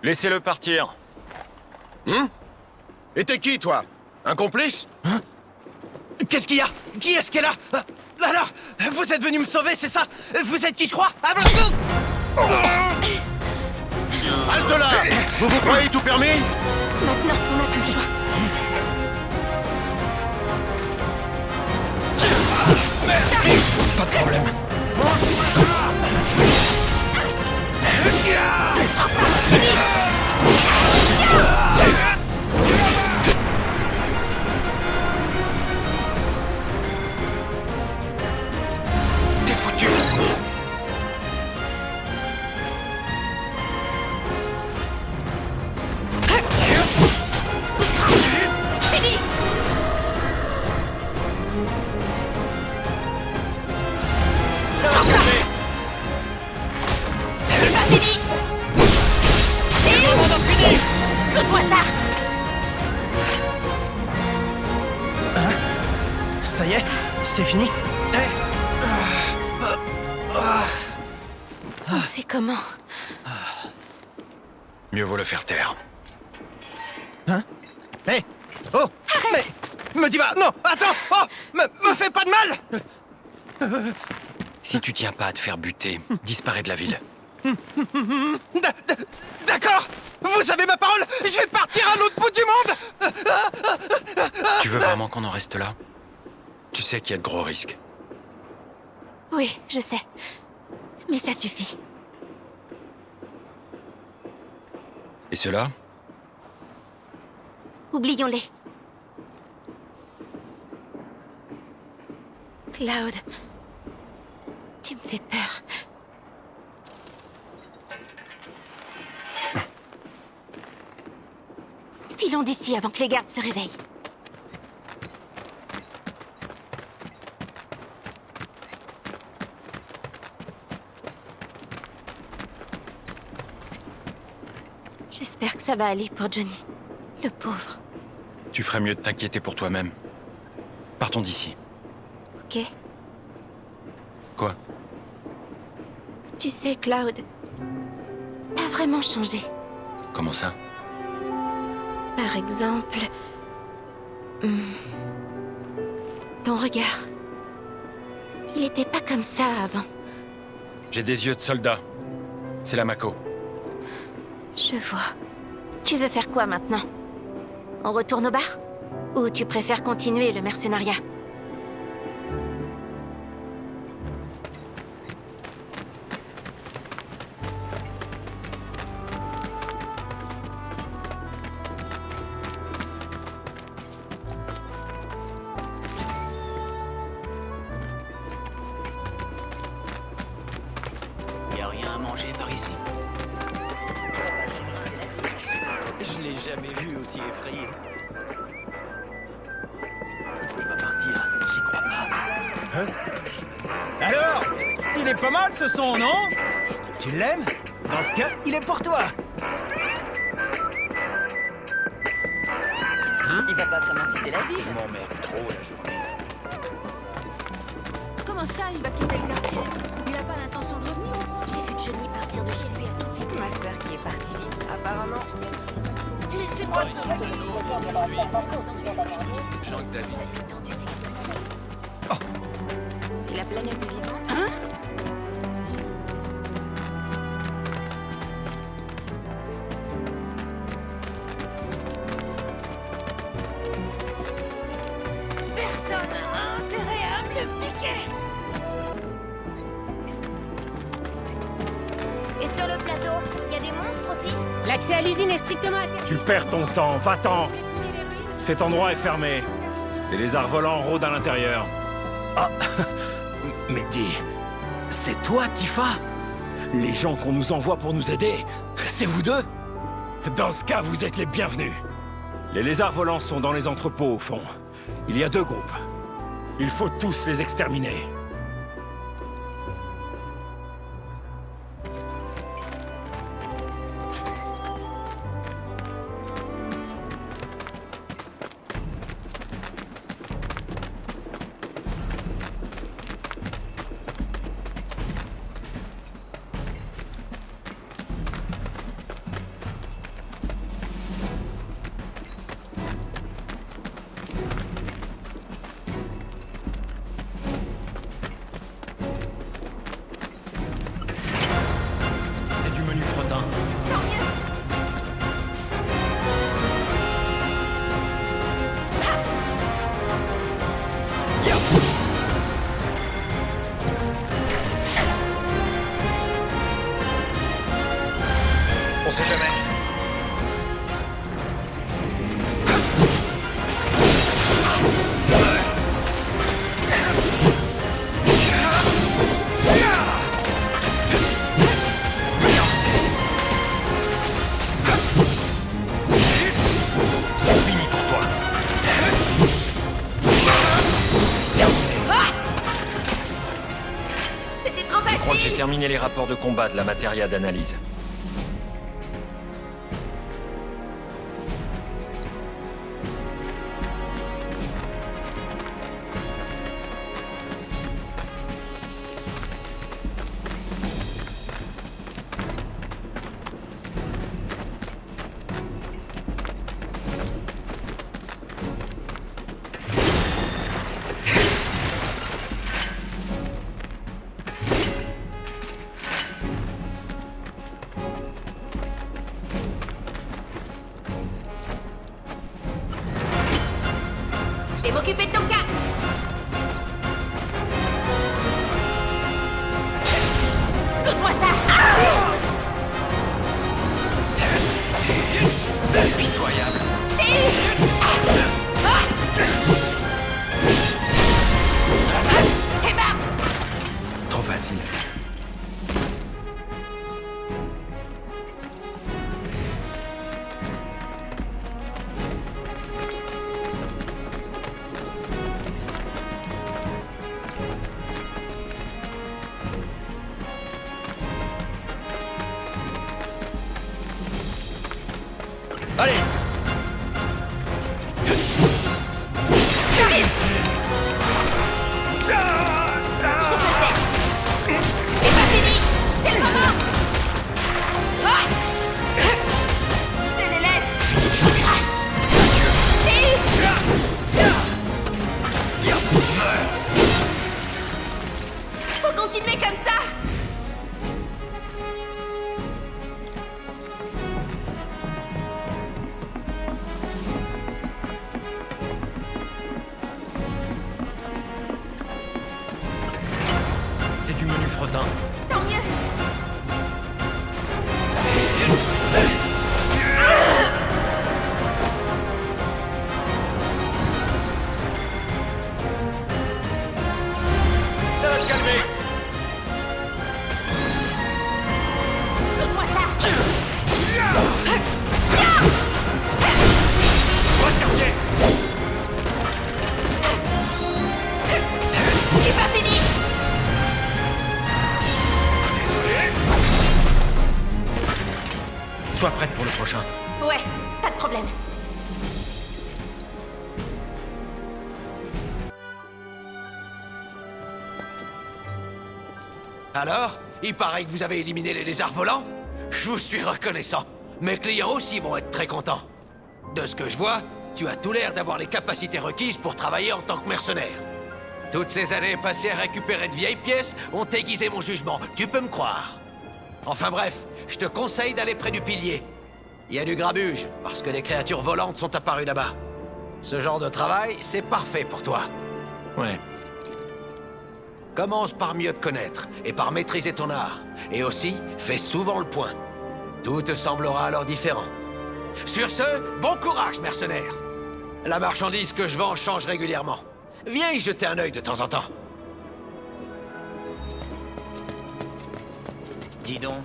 Laissez-le partir. Et t'es qui, toi? Un complice? Qu'est-ce qu'il y a? Qui est-ce qu'elle a? Alors, vous êtes venu me sauver, c'est ça? Vous êtes qui je crois? Halte là! Vous vous croyez tout permis? Maintenant, on n'a plus le choix. Pas de problème. T'es foutu. Ça va tomber. C'est pas fini. C'est le moment d'en finir. Écoute-moi ça. Ça y est, c'est fini. On fait comment? Mieux vaut le faire taire. Hein? Hé! Oh! Mais... Me dis pas... Non! Attends! Oh! Me fais pas de mal! Si tu tiens pas à te faire buter, disparais de la ville. D'accord! Vous avez ma parole! Je vais partir à l'autre bout du monde! Tu veux vraiment qu'on en reste là? Tu sais qu'il y a de gros risques. Oui, je sais. Mais ça suffit. Et cela? Oublions-les. Cloud, tu me fais peur. Filons d'ici avant que les gardes se réveillent. J'espère que ça va aller pour Johnny. Le pauvre. Tu ferais mieux de t'inquiéter pour toi-même. Partons d'ici. Ok. Quoi? Tu sais, Cloud, t'as vraiment changé. Comment ça? Par exemple... ton regard. Il était pas comme ça avant. J'ai des yeux de soldat. C'est la Mako. Je vois. Tu veux faire quoi maintenant? On retourne au bar? Ou tu préfères continuer le mercenariat? Y a rien à manger par ici. Je l'ai jamais vu aussi effrayé. Il peut pas partir, j'y crois pas. Hein? Alors? Il est pas mal ce son, non? Tu l'aimes? Dans ce cas, il est pour toi. Il va pas vraiment quitter la ville. Je m'emmerde trop la journée. Comment ça, il va quitter le quartier? Il a pas l'intention de revenir? J'ai vu Johnny partir de chez lui à toute vitesse. Ma sœur qui est partie vite, apparemment. Laissez-moi C'est la planète vivante. Hein? L'accès à l'usine est strictement interdit. Tu perds ton temps, va-t'en! Cet endroit est fermé. Les lézards volants rôdent à l'intérieur. Ah, mais dis, c'est toi, Tifa? Les gens qu'on nous envoie pour nous aider, c'est vous deux? Dans ce cas, vous êtes les bienvenus. Les lézards volants sont dans les entrepôts, au fond. Il y a 2 groupes. Il faut tous les exterminer. On sait jamais. C'est fini pour toi. C'était trop Je crois que j'ai facile. terminé les rapports de combat de la matéria d'analyse. Je vais m'occuper de ton cas. Goûte-moi ça. Impitoyable. Et bam. Trop facile. Allez! J'arrive. Je peux le faire. C'est pas fini. C'est le moment. Ah. C'est l'élève. Faut continuer comme ça. C'est du menu frottin. Tant mieux. Ça va se calmer. Donne-moi ça. Regardez! C'est pas fini. Sois prête pour le prochain. Ouais, pas de problème. Alors, il paraît que vous avez éliminé les lézards volants? Je vous suis reconnaissant. Mes clients aussi vont être très contents. De ce que je vois, tu as tout l'air d'avoir les capacités requises pour travailler en tant que mercenaire. Toutes ces années passées à récupérer de vieilles pièces ont aiguisé mon jugement, tu peux me croire. Enfin bref, je te conseille d'aller près du pilier. Il y a du grabuge, parce que des créatures volantes sont apparues là-bas. Ce genre de travail, c'est parfait pour toi. Ouais. Commence par mieux te connaître, et par maîtriser ton art. Et aussi, fais souvent le point. Tout te semblera alors différent. Sur ce, bon courage, mercenaire. La marchandise que je vends change régulièrement. Viens y jeter un œil de temps en temps. Dis donc.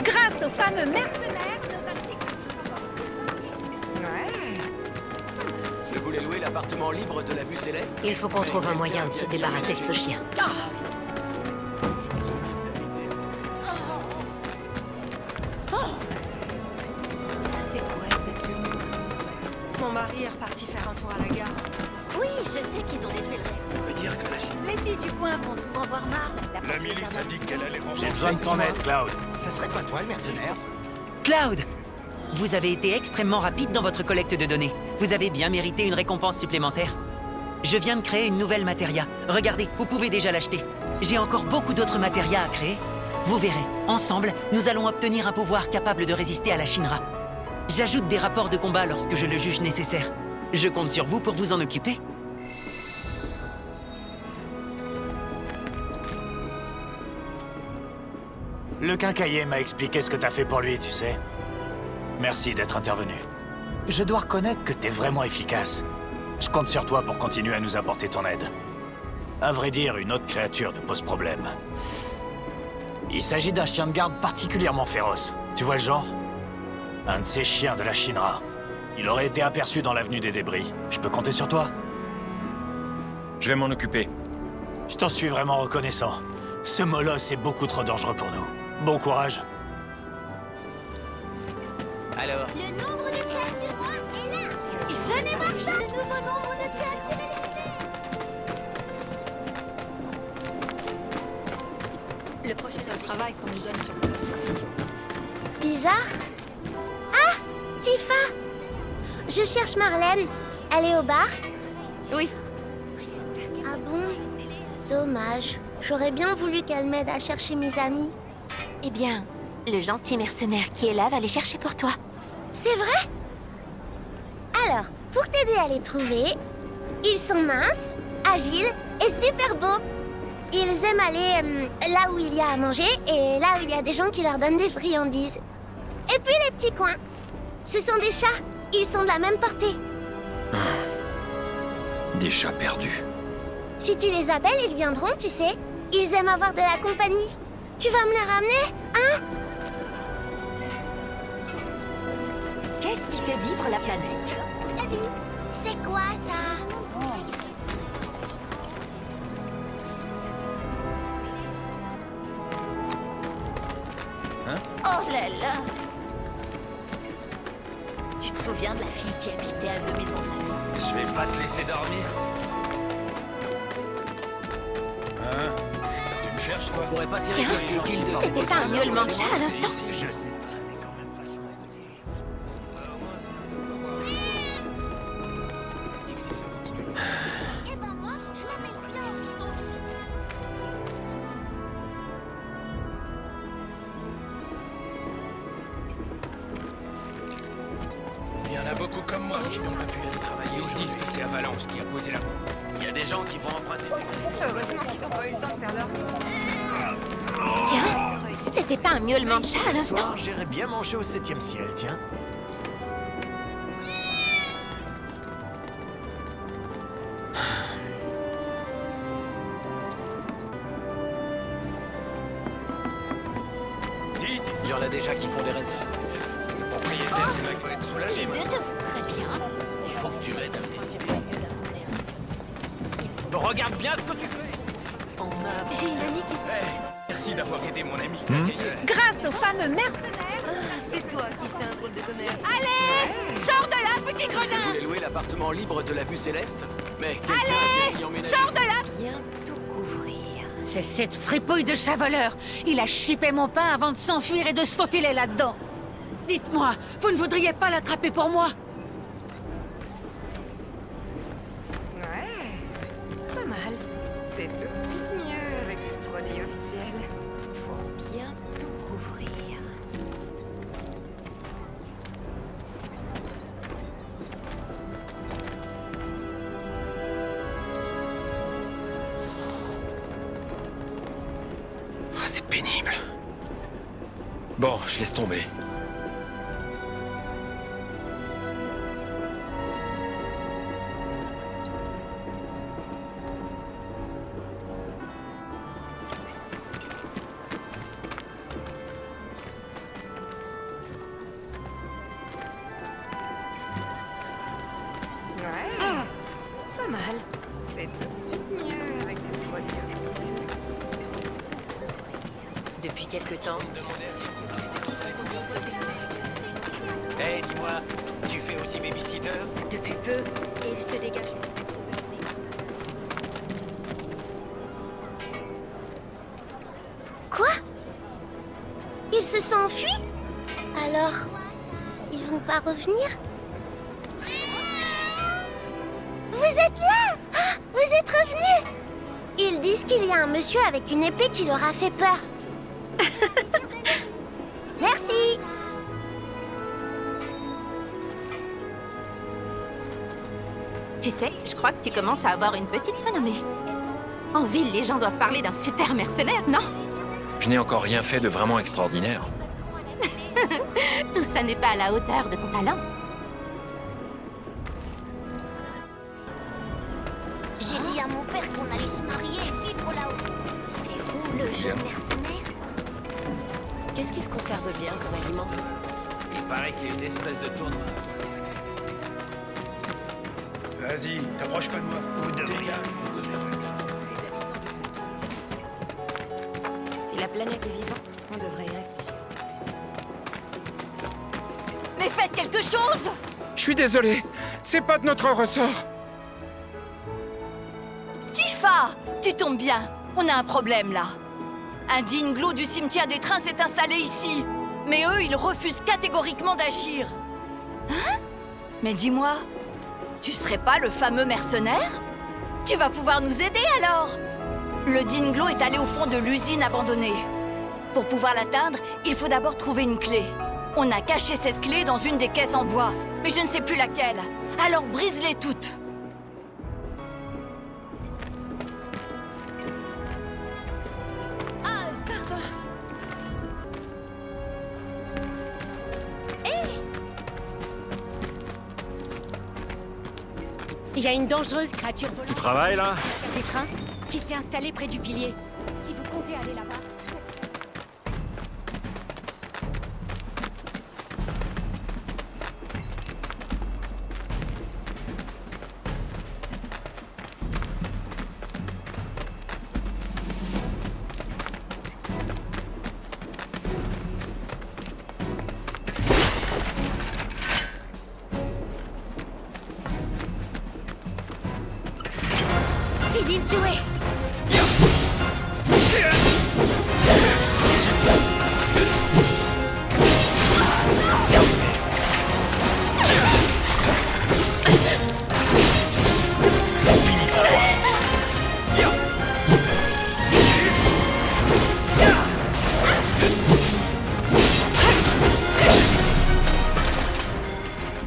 Grâce aux fameux mercenaires, nos articles... Je voulais louer l'appartement libre de la vue céleste. Il faut qu'on trouve un moyen de se débarrasser de ce chien. Ça fait quoi exactement? Mon mari est reparti faire un tour à la gare. Oui, je sais qu'ils ont détruit le rêve. Ça veut dire que la Chine... Les filles du coin vont souvent voir Marle. La milice a dit qu'elle allait renforcer... J'ai besoin de ton aide, Cloud. Ça serait pas toi le mercenaire? Cloud! Vous avez été extrêmement rapide dans votre collecte de données. Vous avez bien mérité une récompense supplémentaire. Je viens de créer une nouvelle matéria. Regardez, vous pouvez déjà l'acheter. J'ai encore beaucoup d'autres matérias à créer. Vous verrez, ensemble, nous allons obtenir un pouvoir capable de résister à la Shinra. J'ajoute des rapports de combat lorsque je le juge nécessaire. Je compte sur vous pour vous en occuper. Le quincailler m'a expliqué ce que t'as fait pour lui, tu sais. Merci d'être intervenu. Je dois reconnaître que t'es vraiment efficace. Je compte sur toi pour continuer à nous apporter ton aide. À vrai dire, une autre créature nous pose problème. Il s'agit d'un chien de garde particulièrement féroce. Tu vois le genre? Un de ces chiens de la Shinra. Il aurait été aperçu dans l'avenue des débris. Je peux compter sur toi? Je vais m'en occuper. Je t'en suis vraiment reconnaissant. Ce molosse est beaucoup trop dangereux pour nous. Bon courage. Alors, Le nombre de créatures noires est là. Venez voir ça. Le nouveau nombre de créatures Le prochain seul travail qu'on nous donne sur le... Bizarre. Ah, Tifa. Je cherche Marlène. Elle est au bar? Oui. Ah bon? Dommage. J'aurais bien voulu qu'elle m'aide à chercher mes amis. Eh bien, le gentil mercenaire qui est là va les chercher pour toi. C'est vrai? Alors, pour t'aider à les trouver, ils sont minces, agiles et super beaux. Ils aiment aller là où il y a à manger et là où il y a des gens qui leur donnent des friandises. Et puis les petits coins. Ce sont des chats. Ils sont de la même portée. Des chats perdus. Si tu les appelles, ils viendront, tu sais. Ils aiment avoir de la compagnie. Tu vas me les ramener, hein? Qu'est-ce qui fait vivre la planète? La vie, c'est quoi ça? Oh là là! Tu te souviens de la fille qui habitait à 2 maisons de la ville? Je vais pas te laisser dormir. Hein? Tu me cherches, toi? On pourrait pas tirer Tiens, que les gens qui ne sortent c'était pas un miaulement de chat à l'instant? Je sais pas, mais quand même vachement écouté. Eh ben moi, je m'amuse bien au bidonville. Il y en a beaucoup comme moi qui n'ont pas pu aller travailler. Ils disent que c'est Avalanche qui a posé la bombe. Il y a des gens qui vont emprunter ces... Heureusement qu'ils ont pas eu le temps de faire leur... Tiens, c'était pas un miaulement de chat à l'instant? J'irais bien manger au 7e ciel, tiens. Il y en a déjà qui font des réserves. Le propriétaire, c'est pas quoi être soulagé. Je t'avouerais bien. Il faut que tu m'aides à me décider. Regarde bien ce que tu fais. J'ai une amie qui... Merci d'avoir aidé mon ami. Grâce aux fameux mercenaires... C'est toi qui fais un drôle de commerce. Allez, sors de là, petit Je gredin! voulais louer l'appartement libre de la vue céleste, mais quelqu'un a Allez, bien emménagé. sors de là! Bien tout couvrir. C'est cette fripouille de chat voleur. Il a chippé mon pain avant de s'enfuir et de se faufiler là-dedans. Dites-moi, vous ne voudriez pas l'attraper pour moi? Ouais, pas mal. C'est tout de suite mieux avec le produit officiel. Faut bien tout couvrir. Bon, je laisse tomber. Ouais, pas mal. C'est tout de suite mieux avec des produits. Depuis quelque temps. Hé, dis-moi, tu fais aussi babysitter? Depuis peu, et il se dégage. Quoi? Ils se sont enfuis? Alors, ils vont pas revenir? Vous êtes là! Ah, vous êtes revenus! Ils disent qu'il y a un monsieur avec une épée qui leur a fait peur. Merci! Tu sais, je crois que tu commences à avoir une petite renommée. En ville, les gens doivent parler d'un super mercenaire, non? Je n'ai encore rien fait de vraiment extraordinaire. Tout ça n'est pas à la hauteur de ton talent. J'ai dit à mon père qu'on allait se marier et vivre là-haut. C'est vous, le jeune mercenaire? Qu'est-ce qui se conserve bien comme aliment? Il paraît qu'il y a une espèce de tournoi. Vas-y, t'approches pas de moi. Ou de Si la planète est vivante, on devrait y réfléchir. Mais faites quelque chose! Je suis désolé, c'est pas de notre ressort. Tifa, tu tombes bien. On a un problème là. Un Dinglo du cimetière des trains s'est installé ici. Mais eux, ils refusent catégoriquement d'agir. Hein? Mais dis-moi, tu serais pas le fameux mercenaire? Tu vas pouvoir nous aider alors? Le Dinglo est allé au fond de l'usine abandonnée. Pour pouvoir l'atteindre, il faut d'abord trouver une clé. On a caché cette clé dans une des caisses en bois, mais je ne sais plus laquelle. Alors brise-les toutes. Ah, pardon. Il y a une dangereuse créature volante. Tu travailles là? Des trains qui s'est installée près du pilier. Si vous comptez aller là-bas. Fini de jouer!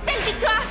Belle victoire!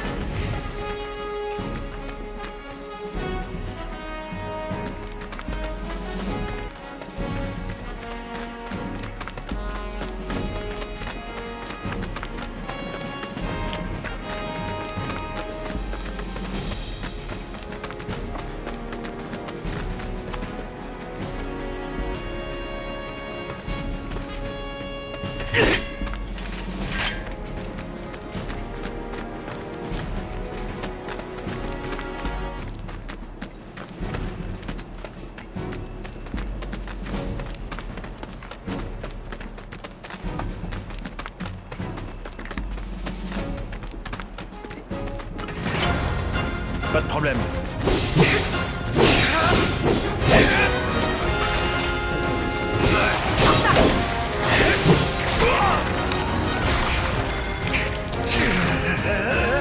Pas de problème.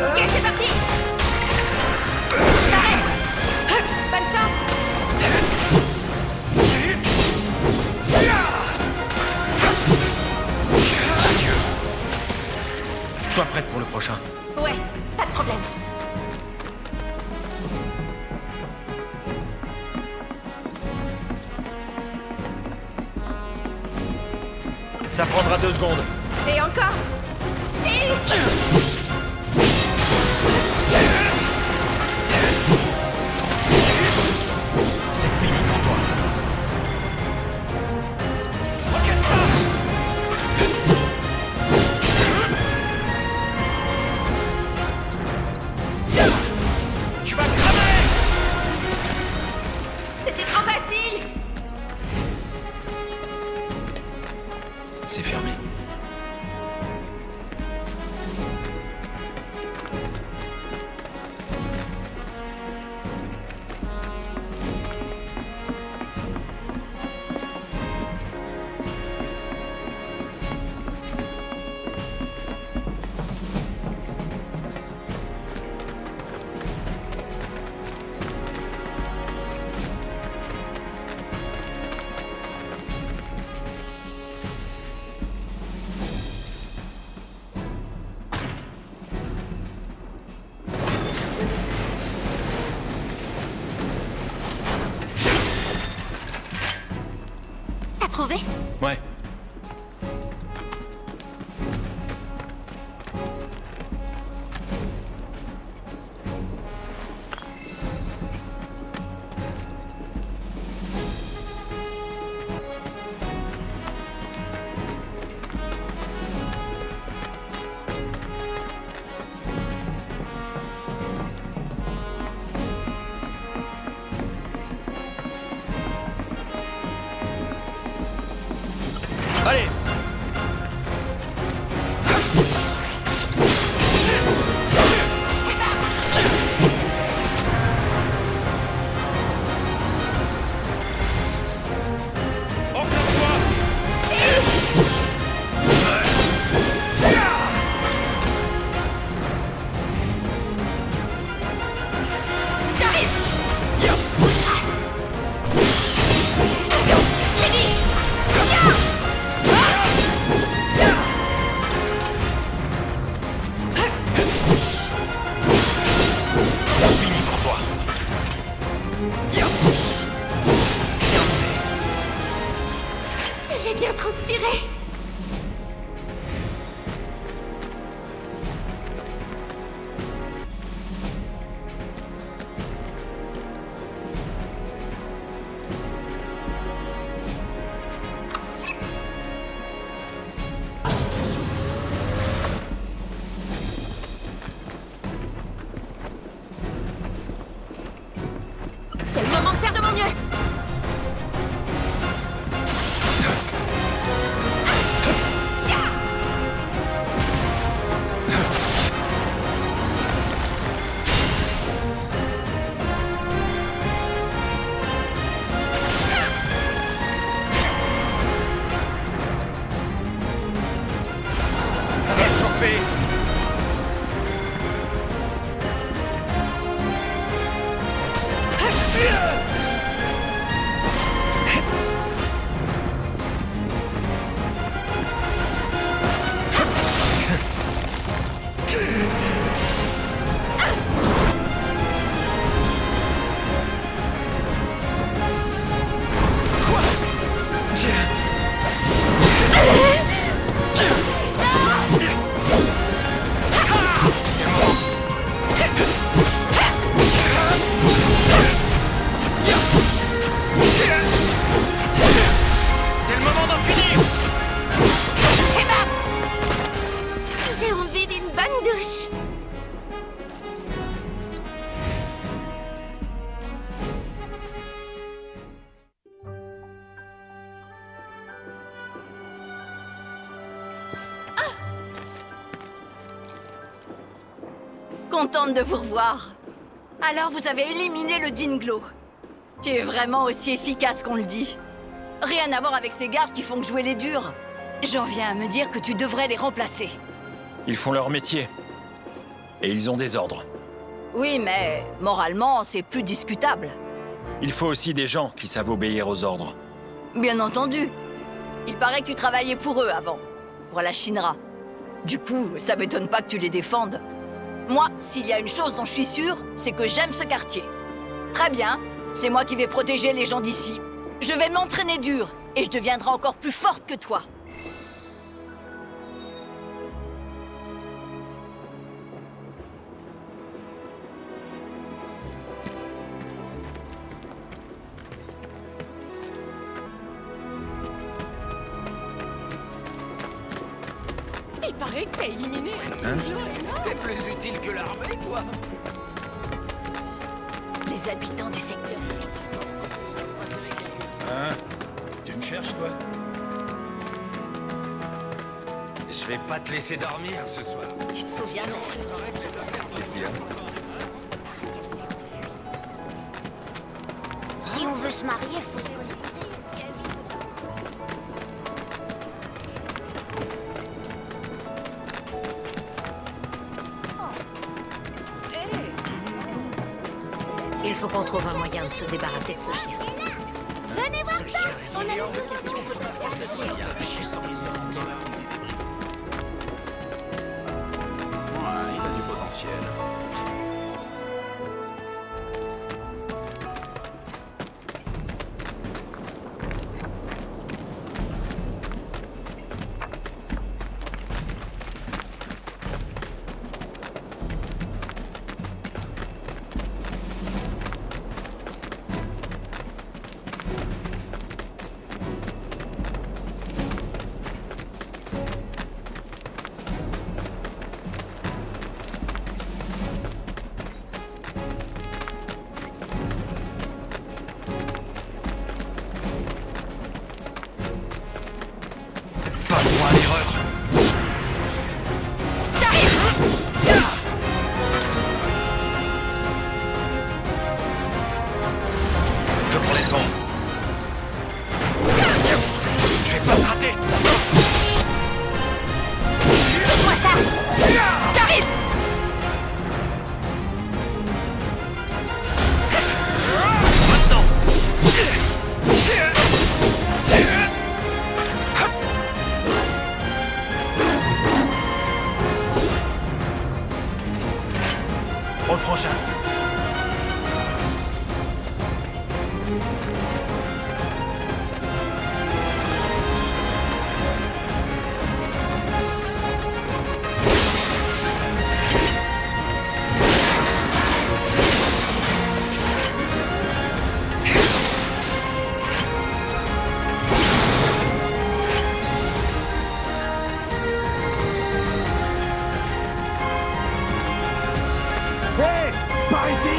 Ok, c'est parti! Je m'arrête! Bonne chance! Sois prête pour le prochain. Ouais, pas de problème. Ça prendra 2 secondes. Et encore. C'est fini pour toi. Tu vas cramer! C'était trop facile. C'est fermé. Trouvé? Ouais. Allez! J'ai bien transpiré. C'est le moment de faire de mon mieux. Ça va chauffer! C'est le moment d'en finir! J'ai envie d'une bonne douche. Contente de vous revoir. Alors vous avez éliminé le Dinglo. Tu es vraiment aussi efficace qu'on le dit. Rien à voir avec ces gardes qui font que jouer les durs. J'en viens à me dire que tu devrais les remplacer. Ils font leur métier. Et ils ont des ordres. Oui, mais moralement, c'est plus discutable. Il faut aussi des gens qui savent obéir aux ordres. Bien entendu. Il paraît que tu travaillais pour eux avant. Pour la Shinra. Du coup, ça m'étonne pas que tu les défendes. Moi, s'il y a une chose dont je suis sûre, c'est que j'aime ce quartier. Très bien, c'est moi qui vais protéger les gens d'ici. Je vais m'entraîner dur, et je deviendrai encore plus forte que toi. paraît que t'as éliminé un Hein? Dean Glow énorme. T'es plus utile que l'armée, toi. Les habitants du secteur. Hein? Tu me cherches, toi? Je vais pas te laisser dormir ce soir. Tu te souviens de Qu'est-ce qu'il y a? Si on veut se marier, faut... Il faut qu'on trouve un moyen de se débarrasser de ce chien. Venez voir ça. On a... Il a du potentiel. Pas droit à l'erreur. Je prends les devants. Je vais pas te rater. Fais-moi ça. J'arrive. Maintenant. Reprends chasse. Hé! Par ici!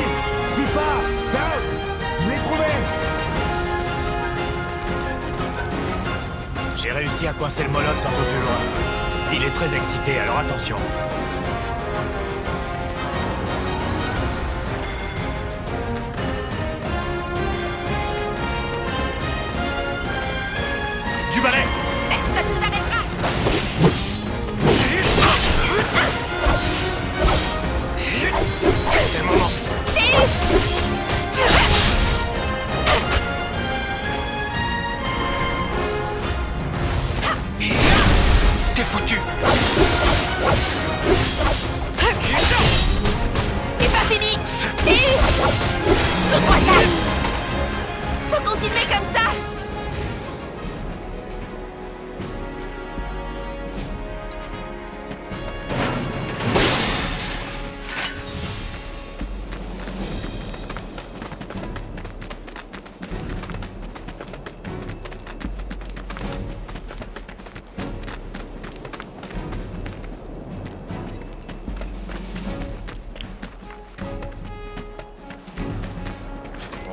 Dis pas! Garde! Je l'ai trouvé! J'ai réussi à coincer le molosse un peu plus loin. Il est très excité, alors attention. Du balai! Personne nous arrêtera. C'est le moment. T'es foutu. C'est pas fini. Donne-moi ça. Faut continuer comme ça.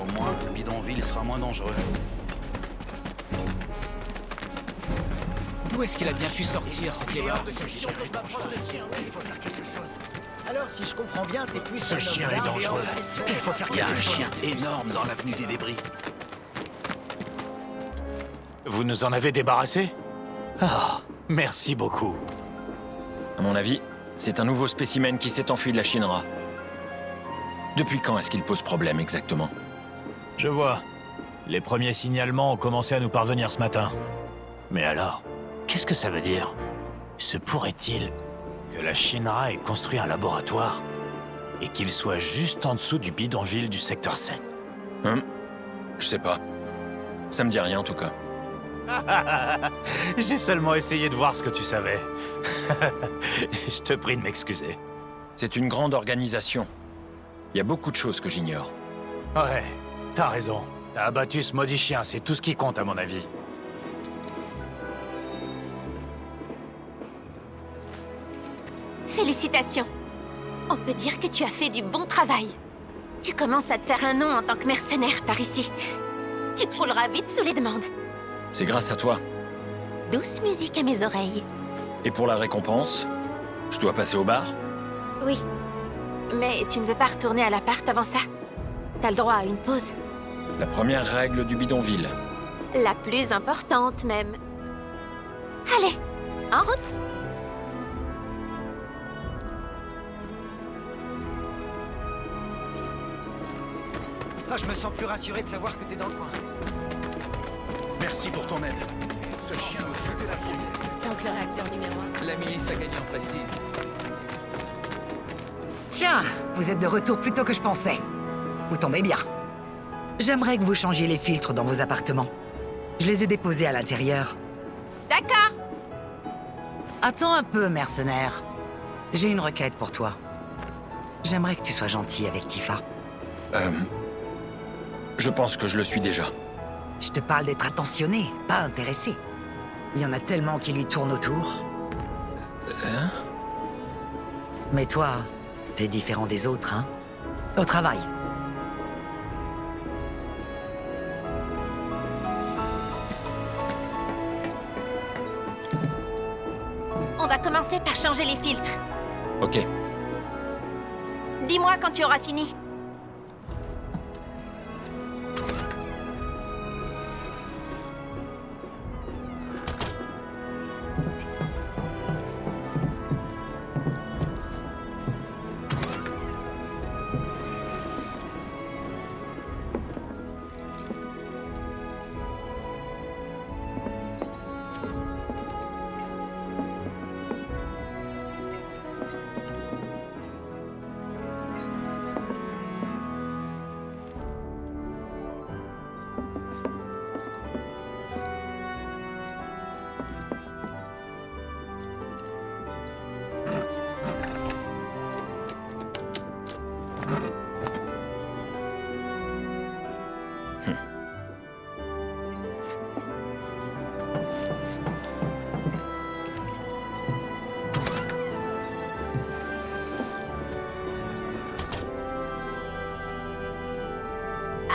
Au moins, le bidonville sera moins dangereux. D'où est-ce qu'il a bien pu sortir, ce vieillard? Alors, si je comprends bien, t'es plus... Ce chien est dangereux. Il faut faire quelque chose. Il y a un chien énorme dans l'avenue des débris. Vous nous en avez débarrassé? Ah, merci beaucoup. À mon avis, c'est un nouveau spécimen qui s'est enfui de la Shinra. Depuis quand est-ce qu'il pose problème exactement? Je vois. Les premiers signalements ont commencé à nous parvenir ce matin. Mais alors, qu'est-ce que ça veut dire? Se pourrait-il que la Shinra ait construit un laboratoire et qu'il soit juste en dessous du bidonville du secteur 7? Je sais pas. Ça me dit rien en tout cas. J'ai seulement essayé de voir ce que tu savais. Je te prie de m'excuser. C'est une grande organisation. Il y a beaucoup de choses que j'ignore. Ouais, t'as raison. T'as abattu ce maudit chien, c'est tout ce qui compte à mon avis. Félicitations. On peut dire que tu as fait du bon travail. Tu commences à te faire un nom en tant que mercenaire par ici. Tu crouleras vite sous les demandes. C'est grâce à toi. Douce musique à mes oreilles. Et pour la récompense, je dois passer au bar? Oui. Mais tu ne veux pas retourner à l'appart avant ça? T'as le droit à une pause. La première règle du bidonville. La plus importante même. Allez, en route! Ah, je me sens plus rassuré de savoir que t'es dans le coin. Merci pour ton aide. Ce chien me foutait la peau. Tant que le réacteur numéro 1. La milice a gagné en prestige. Tiens, vous êtes de retour plus tôt que je pensais. Vous tombez bien. J'aimerais que vous changiez les filtres dans vos appartements. Je les ai déposés à l'intérieur. D'accord. Attends un peu, mercenaire. J'ai une requête pour toi. J'aimerais que tu sois gentil avec Tifa. Je pense que je le suis déjà. Je te parle d'être attentionné, pas intéressé. Il y en a tellement qui lui tournent autour. Hein? Mais toi, t'es différent des autres, hein? Au travail. On va commencer par changer les filtres. Ok. Dis-moi quand tu auras fini.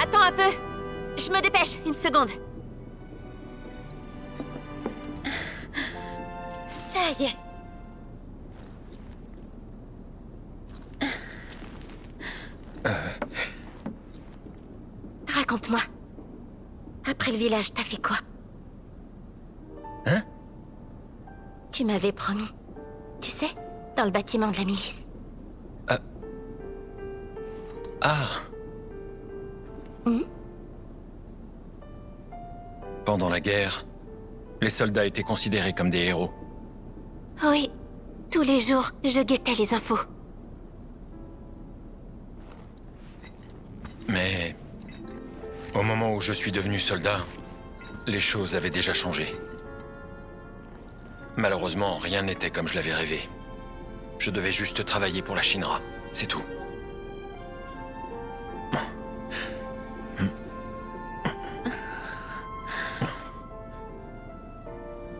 Attends un peu. Je me dépêche, une seconde. Ça y est. Raconte-moi. Après le village, t'as fait quoi? Hein? Tu m'avais promis. Tu sais, dans le bâtiment de la milice. Ah. Pendant la guerre, les soldats étaient considérés comme des héros. Oui. Tous les jours, je guettais les infos. Mais au moment où je suis devenu soldat, les choses avaient déjà changé. Malheureusement, rien n'était comme je l'avais rêvé. Je devais juste travailler pour la Shinra, c'est tout.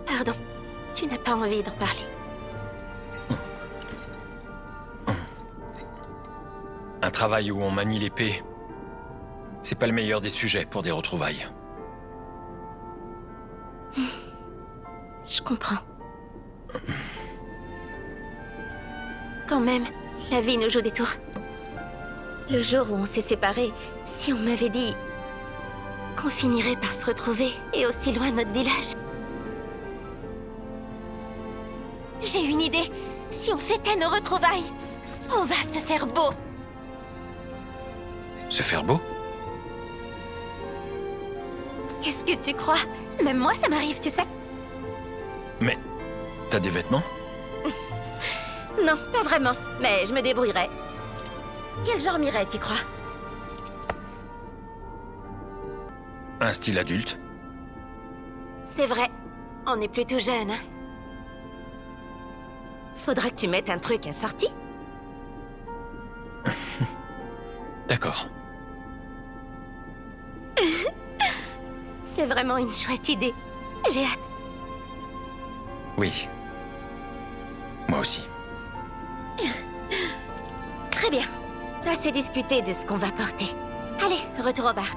Pardon, tu n'as pas envie d'en parler. Un travail où on manie l'épée, c'est pas le meilleur des sujets pour des retrouvailles. Je comprends. Quand même, la vie nous joue des tours. Le jour où on s'est séparés, si on m'avait dit qu'on finirait par se retrouver et aussi loin de notre village. J'ai une idée. Si on fêtait nos retrouvailles, on va se faire beau. Se faire beau? Qu'est-ce que tu crois? Même moi, ça m'arrive, tu sais. Mais t'as des vêtements? Non, pas vraiment. Mais je me débrouillerai. Quel genre m'irait, tu crois? Un style adulte? C'est vrai. On est plutôt jeunes, hein. Faudra que tu mettes un truc assorti. D'accord. C'est vraiment une chouette idée. J'ai hâte. Oui. Moi aussi. bien. Assez discuté de ce qu'on va porter. Allez, retour au bar.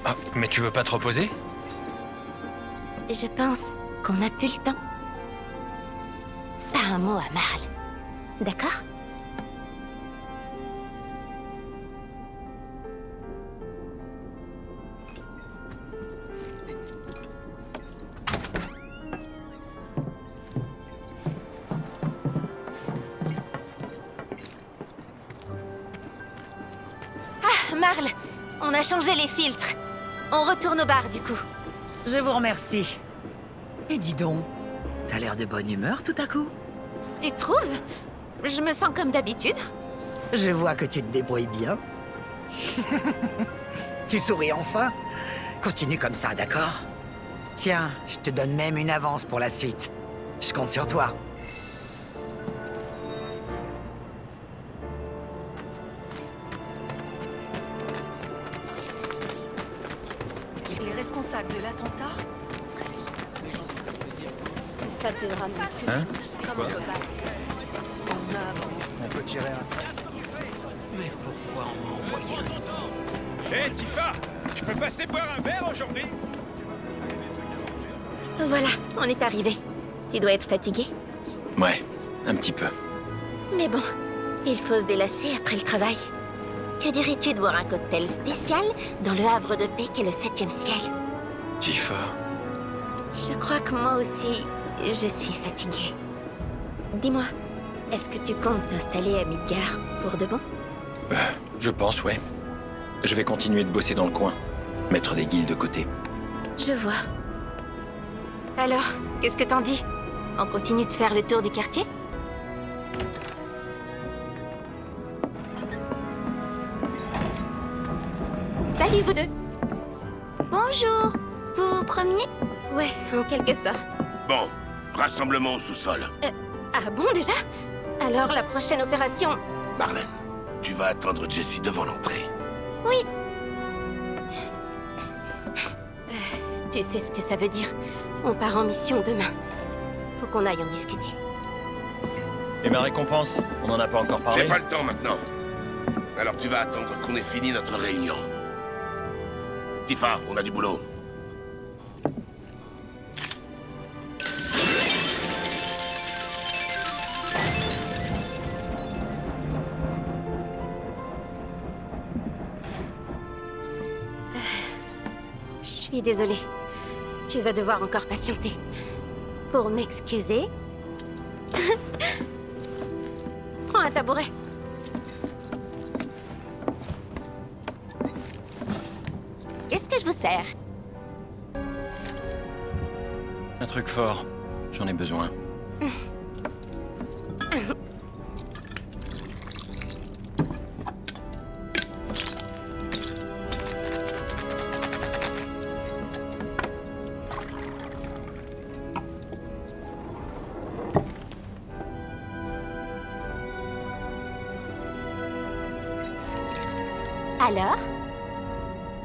Ah, mais tu veux pas te reposer? Je pense qu'on n'a plus le temps. Pas un mot à Marle. D'accord? Ah, Marle, on a changé les filtres. On retourne au bar, du coup. Je vous remercie. Et dis donc, t'as l'air de bonne humeur tout à coup. Tu trouves? Je me sens comme d'habitude. Je vois que tu te débrouilles bien. Tu souris enfin. Continue comme ça, d'accord? Tiens, je te donne même une avance pour la suite. Je compte sur toi. Les responsables de l'attentat C'est ça tes drames. Hein? On peut tirer un trait. Mais pourquoi on m'a envoyé Hé, Tifa! Je peux passer boire un verre aujourd'hui? Voilà, on est arrivé. Tu dois être fatigué. Ouais, un petit peu. Mais bon, il faut se délasser après le travail. Que dirais-tu de boire un cocktail spécial dans le havre de paix qu'est le 7e ciel? Tifa. Je crois que moi aussi, je suis fatiguée. Dis-moi, est-ce que tu comptes t'installer à Midgar pour de bon? Je pense, ouais. Je vais continuer de bosser dans le coin. Mettre des guildes de côté. Je vois. Alors, qu'est-ce que t'en dis? On continue de faire le tour du quartier? Salut vous deux! Bonjour. Vous vous promeniez? Ouais, en quelque sorte. Bon, rassemblement au sous-sol. Ah bon déjà? Alors la prochaine opération... Marlène, tu vas attendre Jessie devant l'entrée. Oui. Tu sais ce que ça veut dire. On part en mission demain. Faut qu'on aille en discuter. Et ma récompense? On en a pas encore parlé? J'ai pas le temps maintenant. Alors tu vas attendre qu'on ait fini notre réunion. Tifa, on a du boulot. Je suis désolée. Tu vas devoir encore patienter. Pour m'excuser... Prends un tabouret. Qu'est-ce que je vous sers? Un truc fort. J'en ai besoin. Alors?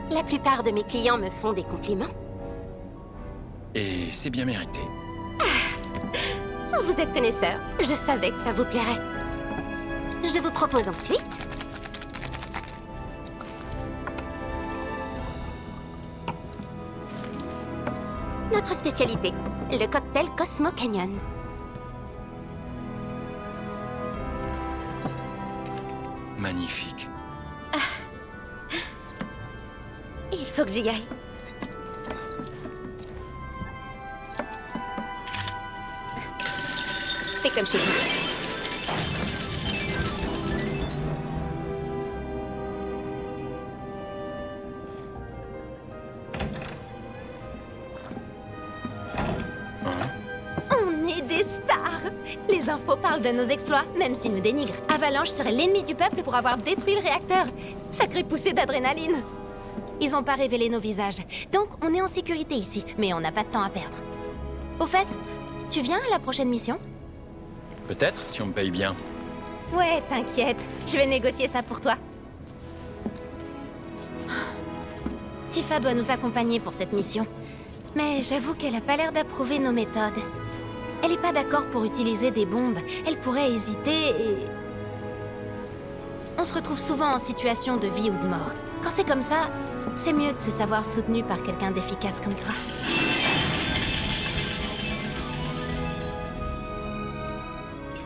La plupart de mes clients me font des compliments. Et c'est bien mérité. Vous êtes connaisseur. Je savais que ça vous plairait. Je vous propose ensuite... notre spécialité, le cocktail Cosmo Canyon. Magnifique. Il faut que j'y aille. Fais comme chez toi. On est des stars! Les infos parlent de nos exploits, même s'ils nous dénigrent. Avalanche serait l'ennemi du peuple pour avoir détruit le réacteur. Sacrée poussée d'adrénaline. Ils n'ont pas révélé nos visages, donc on est en sécurité ici, mais on n'a pas de temps à perdre. Au fait, tu viens à la prochaine mission? Peut-être, si on me paye bien. Ouais, t'inquiète, je vais négocier ça pour toi. Tifa doit nous accompagner pour cette mission. Mais j'avoue qu'elle a pas l'air d'approuver nos méthodes. Elle est pas d'accord pour utiliser des bombes. Elle pourrait hésiter et... On se retrouve souvent en situation de vie ou de mort. Quand c'est comme ça, c'est mieux de se savoir soutenu par quelqu'un d'efficace comme toi.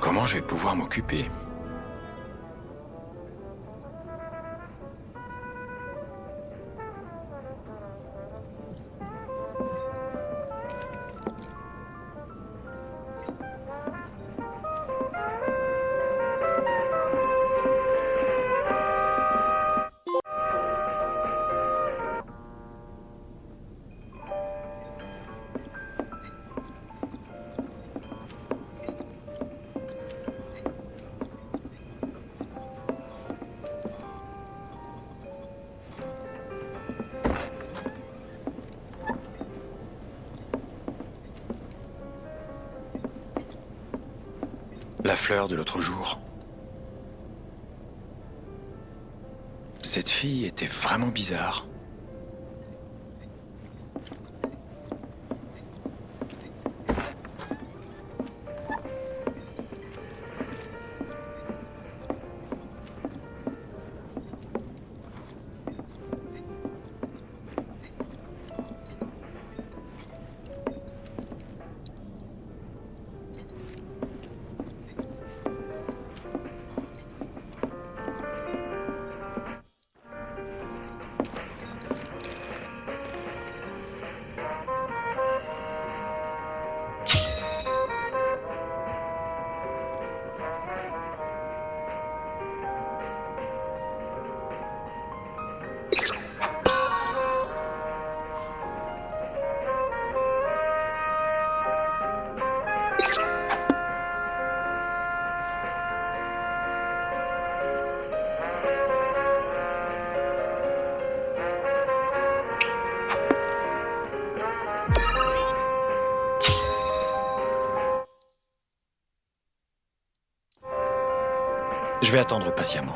Comment je vais pouvoir m'occuper? La fleur de l'autre jour. Cette fille était vraiment bizarre. Je vais attendre patiemment.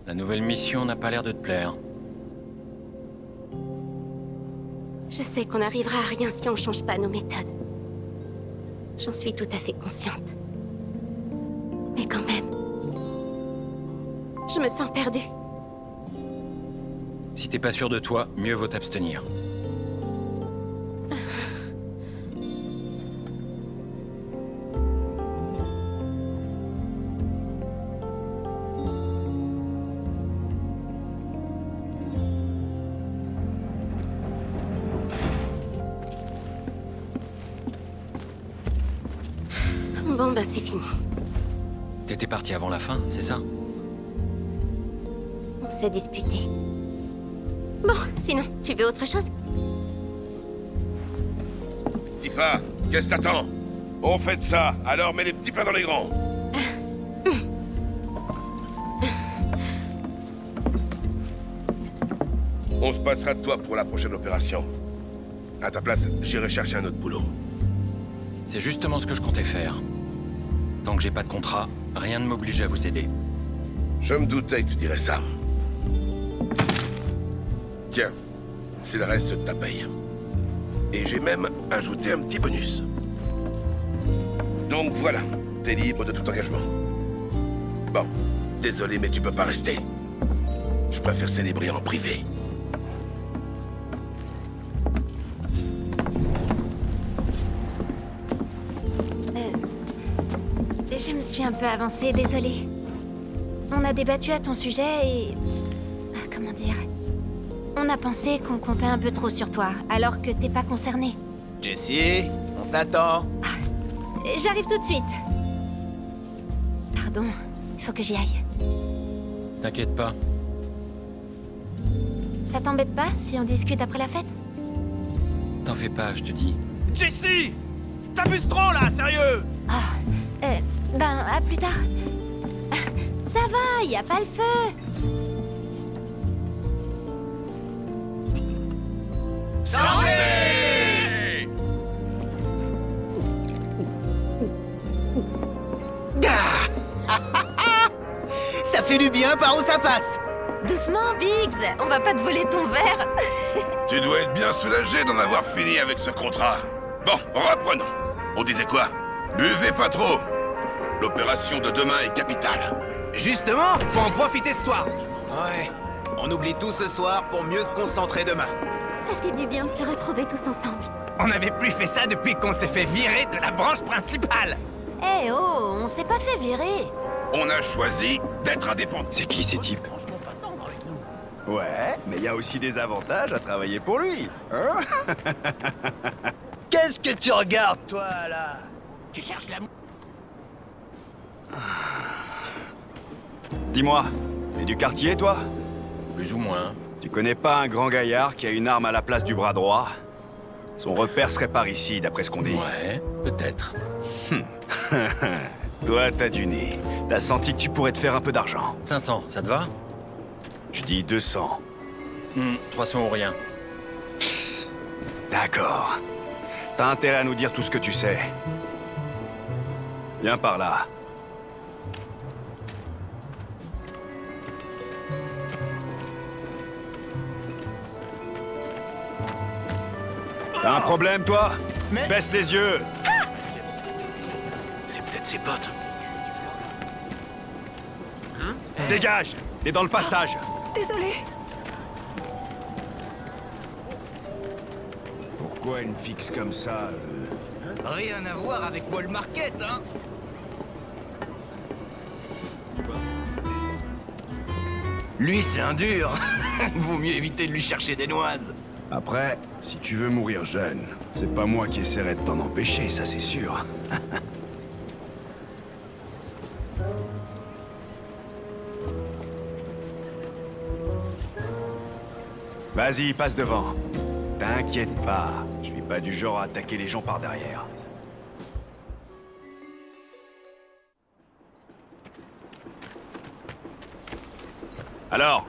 La nouvelle mission n'a pas l'air de te plaire. Je sais qu'on n'arrivera à rien si on change pas nos méthodes. J'en suis tout à fait consciente. Mais quand même, je me sens perdue. Si t'es pas sûr de toi, mieux vaut t'abstenir. Bon, ben c'est fini. T'étais parti avant la fin, c'est ça? On s'est disputé. Bon, sinon, tu veux autre chose? Tifa, qu'est-ce que t'attends? On fait de ça, alors mets les petits plats dans les grands. On se passera de toi pour la prochaine opération. À ta place, j'irai chercher un autre boulot. C'est justement ce que je comptais faire. Tant que j'ai pas de contrat, rien ne m'oblige à vous aider. Je me doutais que tu dirais ça. Tiens, c'est le reste de ta paye. Et j'ai même ajouté un petit bonus. Donc voilà, t'es libre de tout engagement. Bon, désolé, mais tu peux pas rester. Je préfère célébrer en privé. Je me suis un peu avancée, désolée. On a débattu à ton sujet et... comment dire? On a pensé qu'on comptait un peu trop sur toi, alors que t'es pas concernée. Jessie, on t'attend. J'arrive tout de suite. Pardon, faut que j'y aille. T'inquiète pas. Ça t'embête pas si on discute après la fête? T'en fais pas, je te dis. Jessie! T'abuses trop là, sérieux! Ben, à plus tard. Ça va, y a pas le feu. Santé! Ça fait du bien, par où ça passe? Doucement, Biggs, on va pas te voler ton verre. Tu dois être bien soulagé d'en avoir fini avec ce contrat. Bon, reprenons. On disait quoi? Buvez pas trop. L'opération de demain est capitale. Justement, faut en profiter ce soir. Ouais, on oublie tout ce soir pour mieux se concentrer demain. Ça fait du bien de se retrouver tous ensemble. On n'avait plus fait ça depuis qu'on s'est fait virer de la branche principale. Eh oh, on s'est pas fait virer. On a choisi d'être indépendants. C'est qui ces types? Ouais, mais il y a aussi des avantages à travailler pour lui, hein? Qu'est-ce que tu regardes, toi, là? Tu cherches l'amour? Dis-moi, t'es du quartier, toi? Plus ou moins. Tu connais pas un grand gaillard qui a une arme à la place du bras droit? Son repère serait par ici, d'après ce qu'on dit. Ouais, peut-être. Toi, t'as du nez. T'as senti que tu pourrais te faire un peu d'argent. 500, ça te va? Je dis 200. 300 ou rien. D'accord. T'as intérêt à nous dire tout ce que tu sais. Viens par là. T'as un problème, toi? Baisse les yeux. C'est peut-être ses potes. Dégage! T'es dans le passage. Désolée. Pourquoi une fixe comme ça? Rien à voir avec Wall Market, hein? Lui, c'est un dur. Vaut mieux éviter de lui chercher des noises. Après, si tu veux mourir jeune, c'est pas moi qui essaierai de t'en empêcher, ça c'est sûr. Vas-y, passe devant. T'inquiète pas, je suis pas du genre à attaquer les gens par derrière. Alors,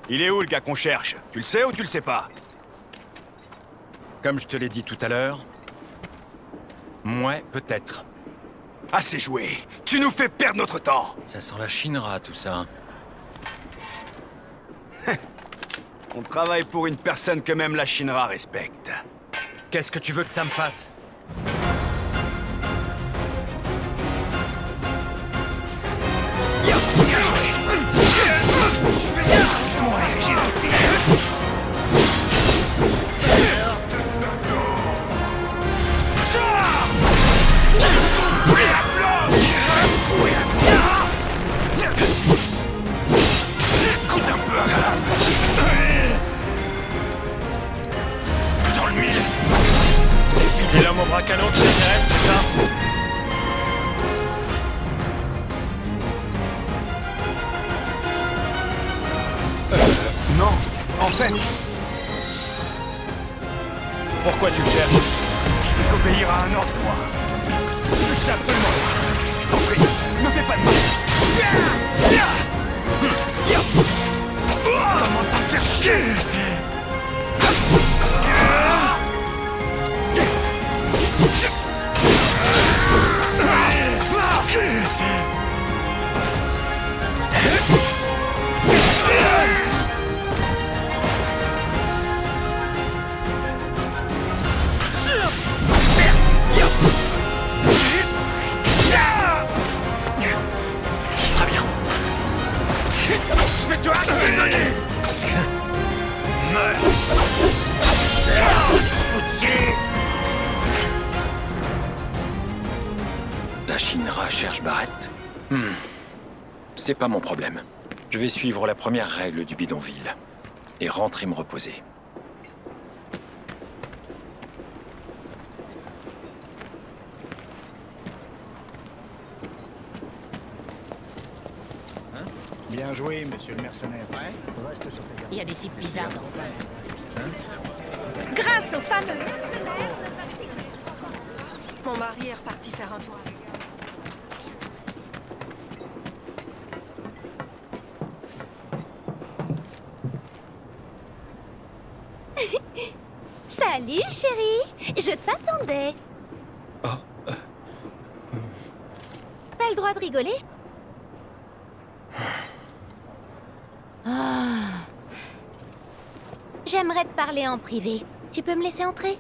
il est où le gars qu'on cherche? Tu le sais ou tu le sais pas? Comme je te l'ai dit tout à l'heure, moi, peut-être. Assez joué. Tu nous fais perdre notre temps. Ça sent la Shinra, tout ça. On travaille pour une personne que même la Shinra respecte. Qu'est-ce que tu veux que ça me fasse? Dans le mille. C'est l'homme au bras canon qui t'intéresse, c'est ça? Non, en fait... Pourquoi tu le cherches? Je vais t'obéir à un ordre, moi. Je t'ai absolument... Je t'en prie, ne fais pas de mal. Commence à me faire chier. Très bien. Je vais te donner. La Shinra cherche Barrett. C'est pas mon problème. Je vais suivre la première règle du bidonville. Et rentrer me reposer. Bien joué, monsieur le mercenaire. Il y a des types bizarres dans Grâce aux fameux mercenaires, mon mari est reparti faire un tour. Salut, chérie. Je t'attendais. T'as le droit de rigoler. Ah. J'aimerais te parler en privé. Tu peux me laisser entrer?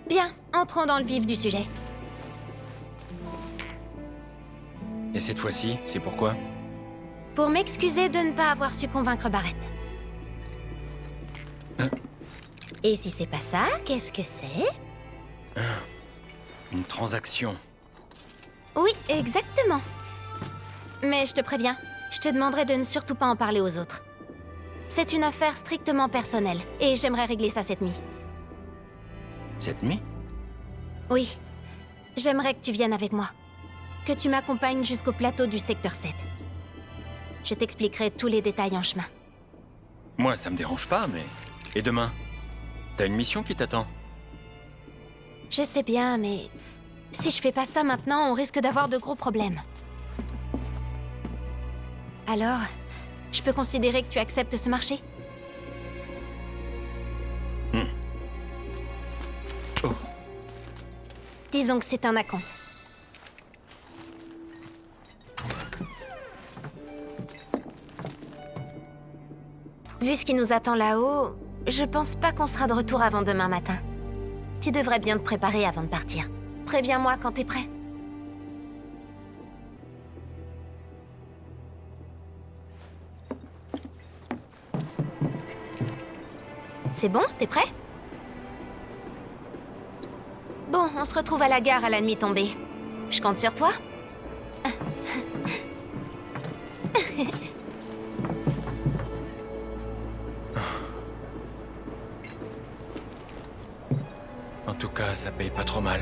Bien, entrons dans le vif du sujet. Et cette fois-ci, c'est pourquoi? Pour m'excuser de ne pas avoir su convaincre Barrett. Et si c'est pas ça, qu'est-ce que c'est? Une transaction. Oui, exactement. Mais je te préviens, je te demanderai de ne surtout pas en parler aux autres. C'est une affaire strictement personnelle, et j'aimerais régler ça cette nuit. Cette nuit? Oui. J'aimerais que tu viennes avec moi. Que tu m'accompagnes jusqu'au plateau du secteur 7. Je t'expliquerai tous les détails en chemin. Moi, ça me dérange pas, mais... Et demain? T'as une mission qui t'attend? Je sais bien, mais... Si je fais pas ça maintenant, on risque d'avoir de gros problèmes. Alors, je peux considérer que tu acceptes ce marché? Disons que c'est un acompte. Vu ce qui nous attend là-haut, je pense pas qu'on sera de retour avant demain matin. Tu devrais bien te préparer avant de partir. Préviens-moi quand t'es prêt. C'est bon? T'es prêt? Bon, on se retrouve à la gare à la nuit tombée. Je compte sur toi. En tout cas, ça paye pas trop mal.